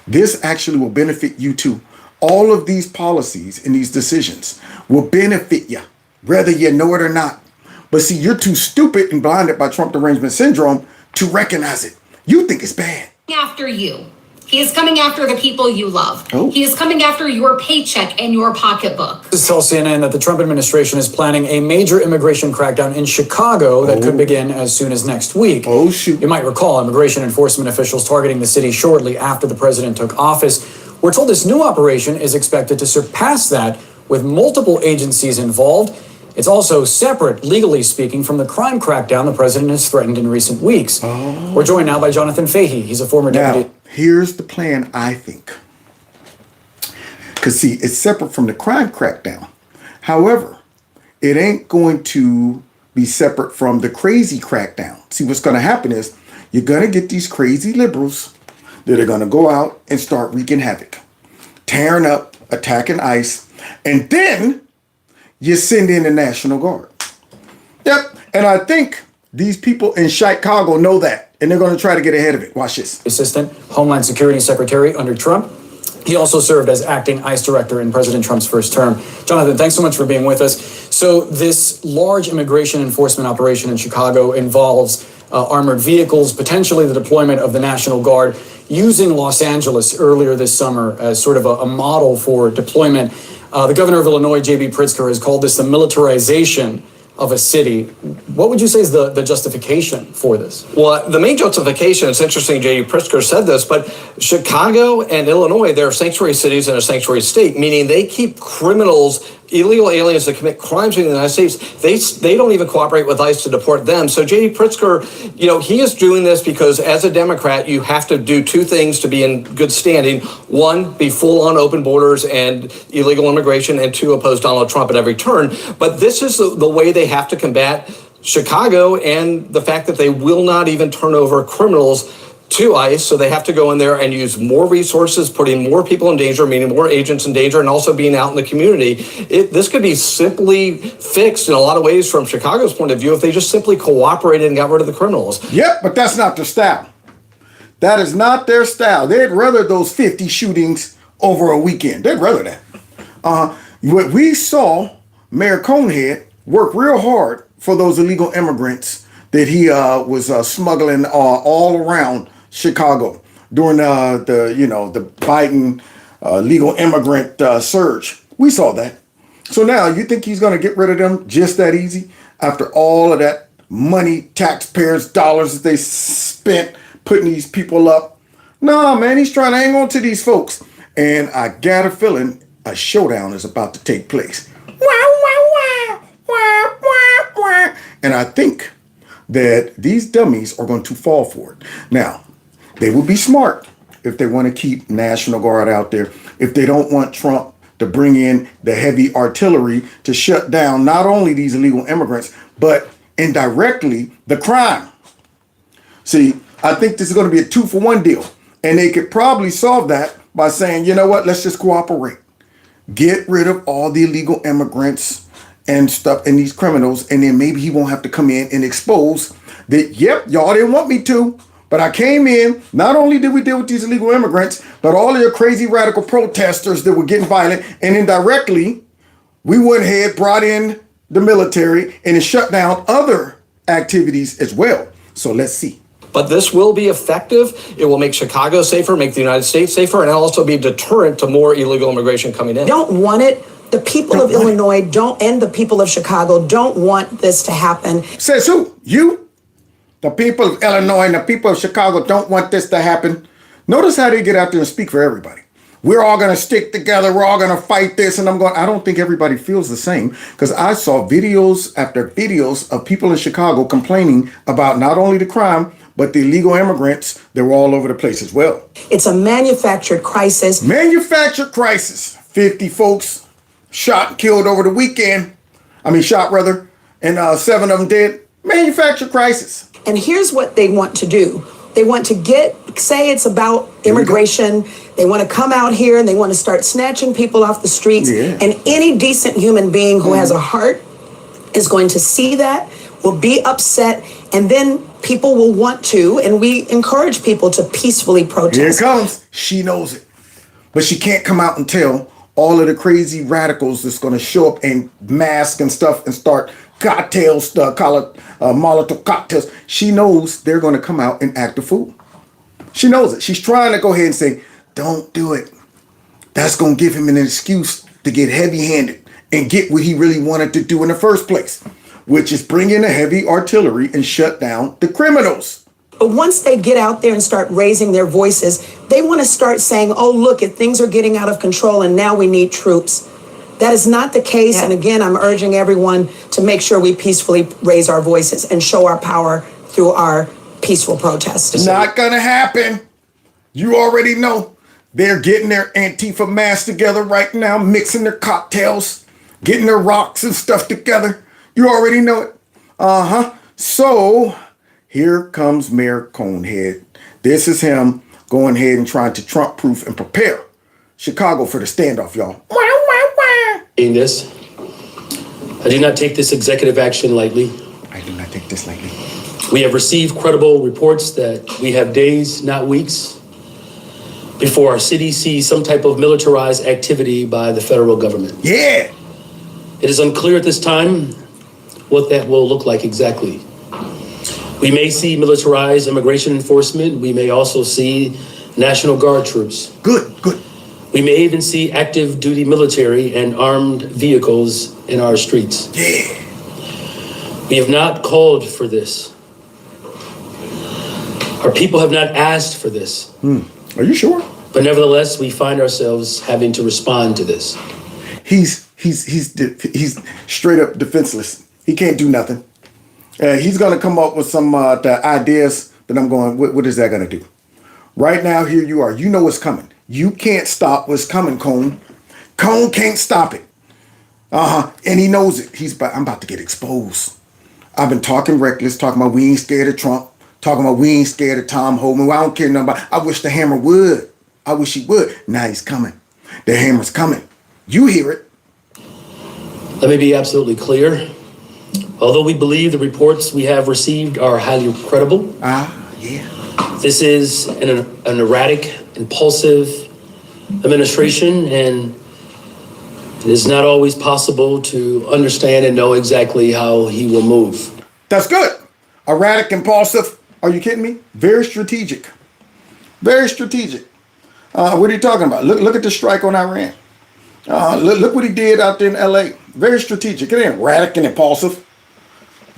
This actually will benefit you too. All of these policies and these decisions will benefit you, whether you know it or not. But see, you're too stupid and blinded by Trump derangement syndrome to recognize it. You think it's bad. After you. He is coming after the people you love. Oh. He is coming after your paycheck and your pocketbook. This tells CNN that the Trump administration is planning a major immigration crackdown in Chicago that could begin as soon as next week. Oh, shoot. You might recall immigration enforcement officials targeting the city shortly after the president took office. We're told this new operation is expected to surpass that with multiple agencies involved. It's also separate, legally speaking, from the crime crackdown the president has threatened in recent weeks. Oh. We're joined now by Jonathan Fahey. He's a former deputy. Now, here's the plan, I think. Because, see, it's separate from the crime crackdown. However, it ain't going to be separate from the crazy crackdown. See, what's going to happen is you're going to get these crazy liberals that are going to go out and start wreaking havoc, tearing up, attacking ICE, and then you send in the National Guard. Yep, and I think these people in Chicago know that, and they're going to try to get ahead of it. Watch this. Assistant Homeland Security Secretary under Trump. He also served as acting ICE director in President Trump's first term. Jonathan, thanks so much for being with us. So this large immigration enforcement operation in Chicago involves armored vehicles, potentially the deployment of the National Guard, using Los Angeles earlier this summer as sort of a model for deployment. The governor of Illinois, J.B. Pritzker, has called this the militarization of a city. What would you say is the justification for this? Well, the main justification, it's interesting J.B. Pritzker said this, but Chicago and Illinois, they're sanctuary cities and a sanctuary state, meaning they keep criminals, illegal aliens that commit crimes in the United States, they don't even cooperate with ICE to deport them. So J.D. Pritzker, he is doing this because as a Democrat, you have to do two things to be in good standing. One, be full on open borders and illegal immigration, and two, oppose Donald Trump at every turn. But this is the way they have to combat Chicago and the fact that they will not even turn over criminals to ICE, so they have to go in there and use more resources, putting more people in danger, meaning more agents in danger, and also being out in the community. This could be simply fixed in a lot of ways from Chicago's point of view if they just simply cooperated and got rid of the criminals. Yep, but that's not their style. That is not their style. They'd rather those 50 shootings over a weekend. They'd rather that. What we saw Mayor Conehead work real hard for those illegal immigrants that he was smuggling all around Chicago during the Biden legal immigrant surge. We saw that. So now you think he's going to get rid of them just that easy after all of that money, taxpayers' dollars that they spent putting these people up? No, man, he's trying to hang on to these folks. And I got a feeling a showdown is about to take place. And I think that these dummies are going to fall for it. Now, they would be smart if they want to keep National Guard out there, if they don't want Trump to bring in the heavy artillery to shut down not only these illegal immigrants, but indirectly the crime. See, I think this is going to be a 2-for-1 deal. And they could probably solve that by saying, you know what, let's just cooperate. Get rid of all the illegal immigrants and stuff and these criminals, and then maybe he won't have to come in and expose that, yep, y'all didn't want me to, but I came in. Not only did we deal with these illegal immigrants, but all of your crazy radical protesters that were getting violent, and indirectly, we went ahead, brought in the military, and it shut down other activities as well. So let's see. But this will be effective. It will make Chicago safer, make the United States safer, and it'll also be a deterrent to more illegal immigration coming in. Don't want it. The people of Illinois don't, and the people of Chicago don't want this to happen. Says who? You? The people of Illinois and the people of Chicago don't want this to happen. Notice how they get out there and speak for everybody. We're all going to stick together. We're all going to fight this. And I don't think everybody feels the same, because I saw videos after videos of people in Chicago complaining about not only the crime, but the illegal immigrants. They were all over the place as well. It's a manufactured crisis. Manufactured crisis. 50 folks shot and killed over the weekend. Shot rather. And 7 of them dead. Manufactured crisis. And here's what they want to do. They want to say it's about immigration. They want to come out here and they want to start snatching people off the streets. Yeah. And any decent human being who has a heart is going to see that, will be upset, and then people will want to, and we encourage people to peacefully protest. Here it comes. She knows it. But she can't come out and tell all of the crazy radicals that's going to show up in masks and stuff and start cocktails, call it Molotov cocktails. She knows they're going to come out and act a fool. She knows it. She's trying to go ahead and say, don't do it. That's going to give him an excuse to get heavy-handed and get what he really wanted to do in the first place, which is bring in a heavy artillery and shut down the criminals. But once they get out there and start raising their voices, they want to start saying, oh, look, things are getting out of control and now we need troops. That is not the case. Yeah. And again, I'm urging everyone to make sure we peacefully raise our voices and show our power through our peaceful protests. It's not going to happen. You already know. They're getting their Antifa masks together right now, mixing their cocktails, getting their rocks and stuff together. You already know it. So here comes Mayor Conehead. This is him going ahead and trying to Trump-proof and prepare Chicago for the standoff, y'all. In this, I do not take this executive action lightly. I do not take this lightly. We have received credible reports that we have days, not weeks, before our city sees some type of militarized activity by the federal government. Yeah. It is unclear at this time what that will look like exactly. We may see militarized immigration enforcement. We may also see National Guard troops. Good. We may even see active duty military and armed vehicles in our streets. Yeah. We have not called for this. Our people have not asked for this. Are you sure? But nevertheless, we find ourselves having to respond to this. He's straight up defenseless. He can't do nothing. He's going to come up with some the ideas, but I'm going, what is that going to do? Right now, here you are. You know what's coming. You can't stop what's coming, Cone. Cone can't stop it. And he knows it. I'm about to get exposed. I've been talking reckless, talking about we ain't scared of Trump, talking about we ain't scared of Tom Homan. Well, I don't care nothing about. I wish the hammer would. I wish he would. Now he's coming. The hammer's coming. You hear it. Let me be absolutely clear. Although we believe the reports we have received are highly credible. Yeah. This is an erratic, impulsive administration, and it is not always possible to understand and know exactly how he will move. That's good. Erratic, impulsive. Are you kidding me? Very strategic. Very strategic. What are you talking about? Look at the strike on Iran. Look what he did out there in LA. Very strategic. It ain't erratic and impulsive.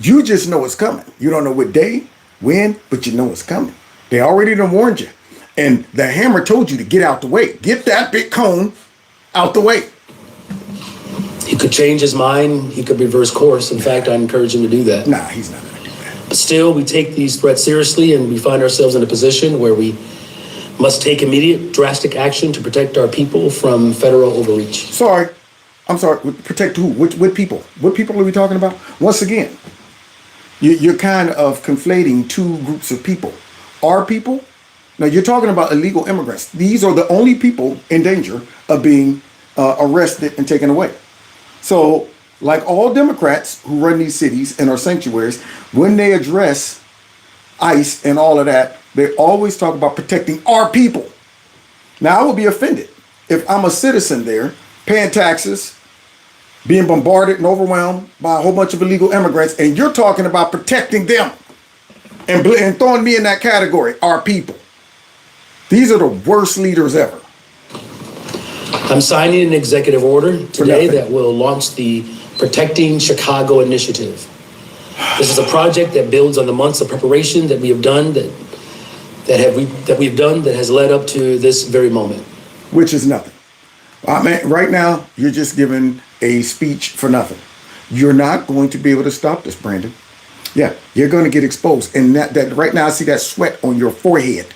You just know it's coming. You don't know what day, when, but you know it's coming. They already done warned you. And the hammer told you to get out the way. Get that big cone out the way. He could change his mind. He could reverse course. In fact, I encourage him to do that. Nah, he's not going to do that. But still, we take these threats seriously, and we find ourselves in a position where we must take immediate, drastic action to protect our people from federal overreach. I'm sorry. Protect who? What people? What people are we talking about? Once again, you're kind of conflating two groups of people. Our people. Now, you're talking about illegal immigrants. These are the only people in danger of being arrested and taken away. So, like all Democrats who run these cities and are sanctuaries, when they address ICE and all of that, they always talk about protecting our people. Now, I would be offended if I'm a citizen there, paying taxes, being bombarded and overwhelmed by a whole bunch of illegal immigrants, and you're talking about protecting them and throwing me in that category, our people. These are the worst leaders ever. I'm signing an executive order today that will launch the Protecting Chicago Initiative. This is a project that builds on the months of preparation that we have done that has led up to this very moment. Which is nothing. I mean, right now, you're just giving a speech for nothing. You're not going to be able to stop this, Brandon. Yeah, you're going to get exposed. And that right now, I see that sweat on your forehead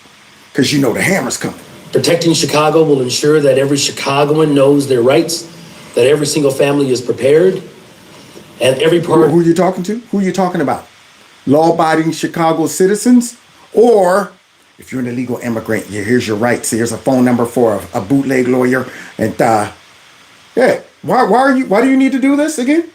because you know the hammer's coming. Protecting Chicago will ensure that every Chicagoan knows their rights, that every single family is prepared, and every part. Who are you talking to? Who are you talking about? Law-abiding Chicago citizens? Or if you're an illegal immigrant, here's your rights. Here's a phone number for a bootleg lawyer. And yeah, why do you need to do this again?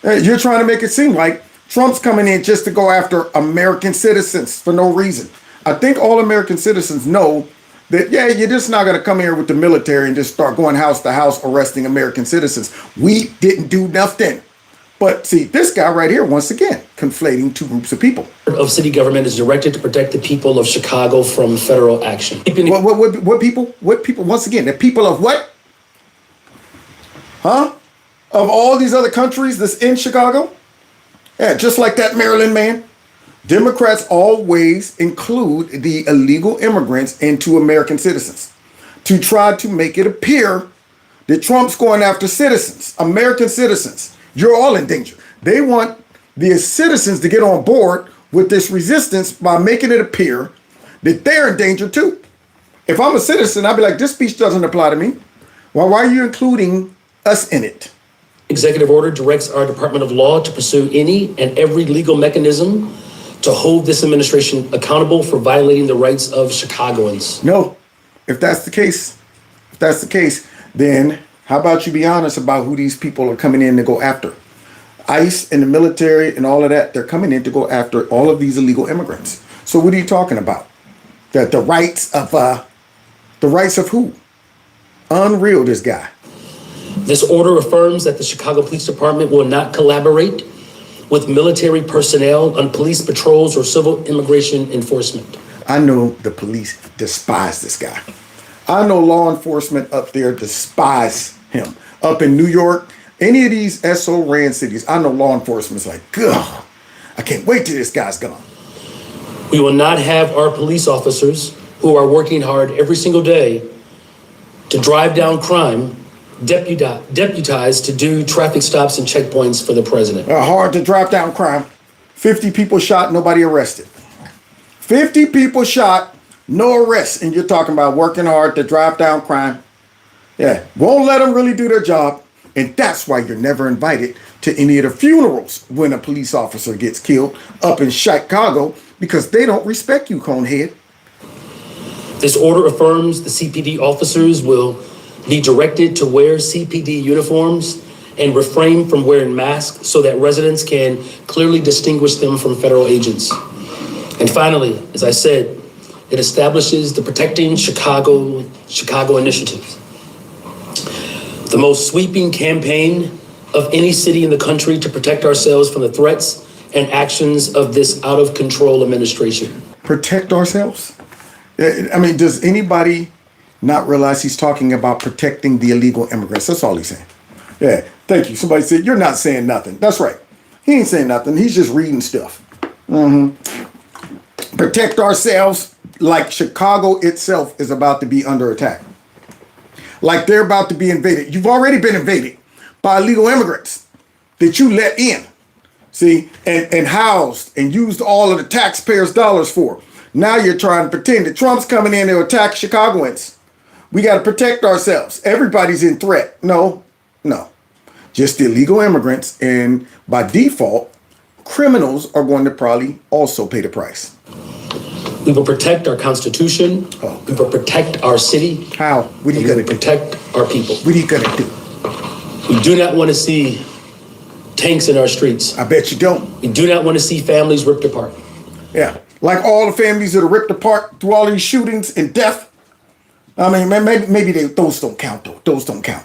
You're trying to make it seem like Trump's coming in just to go after American citizens for no reason. I think all American citizens know that, yeah, you're just not going to come here with the military and just start going house to house arresting American citizens. We didn't do nothing. But see, this guy right here, once again, conflating two groups of people. Of city government is directed to protect the people of Chicago from federal action. What people? What people? Once again, the people of what? Huh? Of all these other countries that's in Chicago? Yeah, just like that Maryland man. Democrats always include the illegal immigrants into American citizens to try to make it appear that Trump's going after citizens, American citizens. You're all in danger. They want the citizens to get on board with this resistance by making it appear that they're in danger too. If I'm a citizen, I'd be like, this speech doesn't apply to me. Well, why are you including us in it? Executive order directs our Department of Law to pursue any and every legal mechanism to hold this administration accountable for violating the rights of Chicagoans. No, if that's the case, then how about you be honest about who these people are coming in to go after? ICE and the military and all of that, they're coming in to go after all of these illegal immigrants. So what are you talking about? That the rights of who? Unreal, this guy. This order affirms that the Chicago Police Department will not collaborate with military personnel on police patrols or civil immigration enforcement. I know the police despise this guy. I know law enforcement up there despise him. Up in New York, any of these SO-ran cities, I know law enforcement's like, God, I can't wait till this guy's gone. We will not have our police officers who are working hard every single day to drive down crime deputized to do traffic stops and checkpoints for the president. Hard to drive down crime. 50 people shot, nobody arrested. 50 people shot, no arrests. And you're talking about working hard to drive down crime. Yeah, won't let them really do their job. And that's why you're never invited to any of the funerals when a police officer gets killed up in Chicago, because they don't respect you, Conehead. This order affirms the CPD officers will be directed to wear CPD uniforms and refrain from wearing masks so that residents can clearly distinguish them from federal agents. And finally, as I said, it establishes the Protecting Chicago Initiative, the most sweeping campaign of any city in the country to protect ourselves from the threats and actions of this out-of-control administration. Protect ourselves? I mean, does anybody not realize he's talking about protecting the illegal immigrants? That's all he's saying. Yeah, thank you. Somebody said, you're not saying nothing. That's right. He ain't saying nothing. He's just reading stuff. Protect ourselves like Chicago itself is about to be under attack. Like they're about to be invaded. You've already been invaded by illegal immigrants that you let in. See, and housed and used all of the taxpayers' dollars for. Now you're trying to pretend that Trump's coming in to attack Chicagoans. We got to protect ourselves. Everybody's in threat. No. Just the illegal immigrants. And by default, criminals are going to probably also pay the price. We will protect our Constitution. We will protect our city. How? What are you going to protect our people? What are you going to do? We do not want to see tanks in our streets. I bet you don't. We do not want to see families ripped apart. Yeah. Like all the families that are ripped apart through all these shootings and death. I mean, maybe those don't count, though. Those don't count.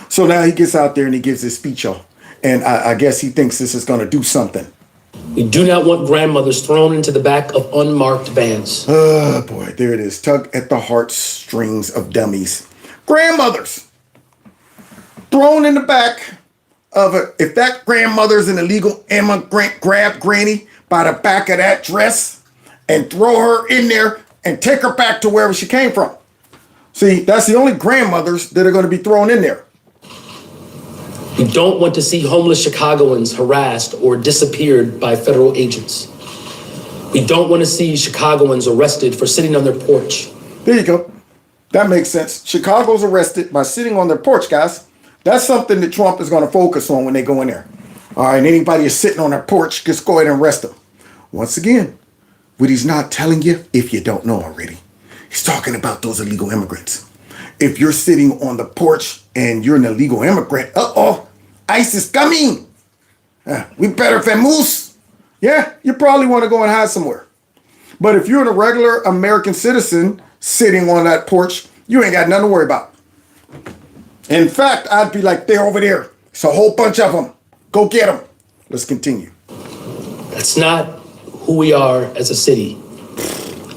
So now he gets out there and he gives his speech, y'all. And I guess he thinks this is going to do something. We do not want grandmothers thrown into the back of unmarked vans. Oh boy, there it is. Tug at the heartstrings of dummies. Grandmothers thrown in the back of a, if that grandmother's an illegal immigrant, grab granny by the back of that dress and throw her in there and take her back to wherever she came from. See, that's the only grandmothers that are going to be thrown in there. We don't want to see homeless Chicagoans harassed or disappeared by federal agents. We don't want to see Chicagoans arrested for sitting on their porch. There you go. That makes sense. Chicago's arrested by sitting on their porch, guys. That's something that Trump is going to focus on when they go in there. All right, anybody is sitting on their porch, just go ahead and arrest them. Once again, what he's not telling you, if you don't know already, he's talking about those illegal immigrants. If you're sitting on the porch and you're an illegal immigrant, ICE is coming. We better vamoose. Yeah, you probably want to go and hide somewhere. But if you're a regular American citizen sitting on that porch, you ain't got nothing to worry about. In fact, I'd be like, they're over there. It's a whole bunch of them. Go get them. Let's continue. That's not who we are as a city.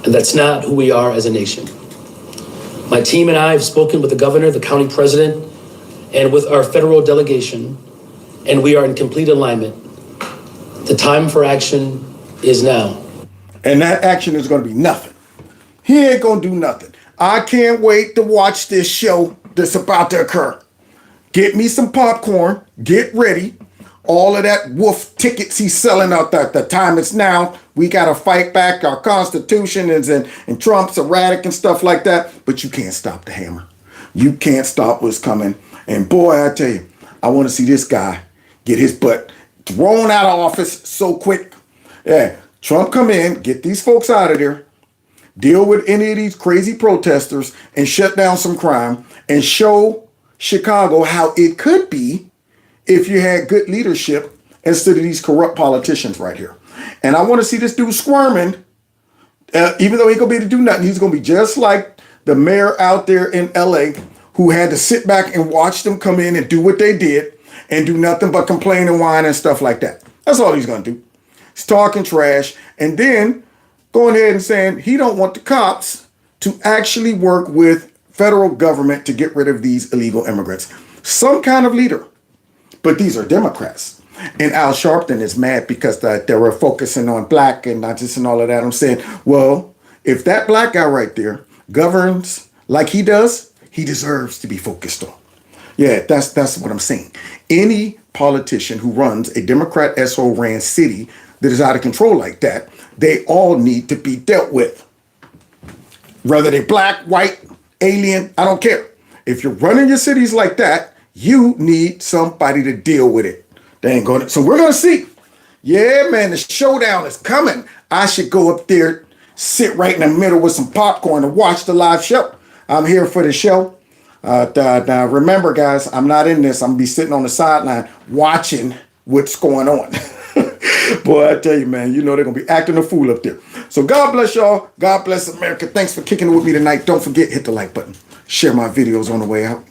And that's not who we are as a nation. My team and I have spoken with the governor, the county president, and with our federal delegation, and we are in complete alignment. The time for action is now. And that action is going to be nothing. He ain't going to do nothing. I can't wait to watch this show that's about to occur. Get me some popcorn. Get ready. All of that wolf tickets he's selling out there. The time is now. We got to fight back. Our Constitution is and Trump's erratic and stuff like that. But you can't stop the hammer. You can't stop what's coming. And boy, I tell you, I want to see this guy get his butt thrown out of office so quick. Yeah, Trump come in, get these folks out of there, deal with any of these crazy protesters and shut down some crime and show Chicago how it could be if you had good leadership instead of these corrupt politicians right here. And I want to see this dude squirming, even though he ain't going to be able to do nothing. He's going to be just like the mayor out there in LA who had to sit back and watch them come in and do what they did and do nothing but complain and whine and stuff like that. That's all he's going to do. He's talking trash and then going ahead and saying he don't want the cops to actually work with federal government to get rid of these illegal immigrants. Some kind of leader. But these are Democrats. And Al Sharpton is mad because they were focusing on black and not just and all of that. I'm saying, well, if that black guy right there governs like he does, he deserves to be focused on. Yeah, that's what I'm saying. Any politician who runs a Democrat ran city that is out of control like that, they all need to be dealt with. Whether they're black, white, alien, I don't care. If you're running your cities like that, you need somebody to deal with it. They ain't going to. So we're going to see. Yeah, man, the showdown is coming. I should go up there, sit right in the middle with some popcorn and watch the live show. I'm here for the show. Now remember, guys, I'm not in this. I'm going to be sitting on the sideline watching what's going on. Boy, I tell you, man, you know they're going to be acting a fool up there. So God bless y'all. God bless America. Thanks for kicking it with me tonight. Don't forget, hit the like button. Share my videos on the way out.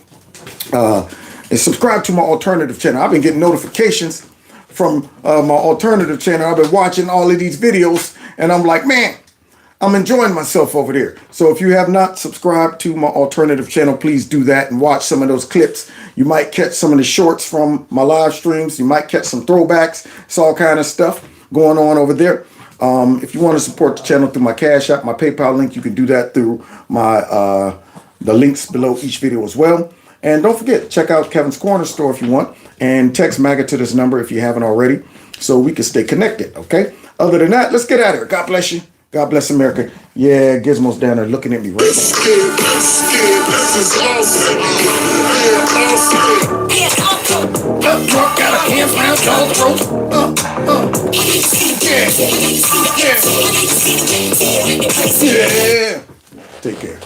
And subscribe to my alternative channel. I've been getting notifications from my alternative channel. I've been watching all of these videos and I'm like, man, I'm enjoying myself over there. So if you have not subscribed to my alternative channel, please do that and watch some of those clips. You might catch some of the shorts from my live streams. You might catch some throwbacks. It's all kind of stuff going on over there. If you want to support the channel through my Cash App, my PayPal link, you can do that through my the links below each video as well. And don't forget, check out Kevin's Corner Store if you want, and text MAGA to this number if you haven't already, so we can stay connected, okay? Other than that, let's get out of here. God bless you. God bless America. Yeah, Gizmo's down there looking at me right now. Yeah. Take care.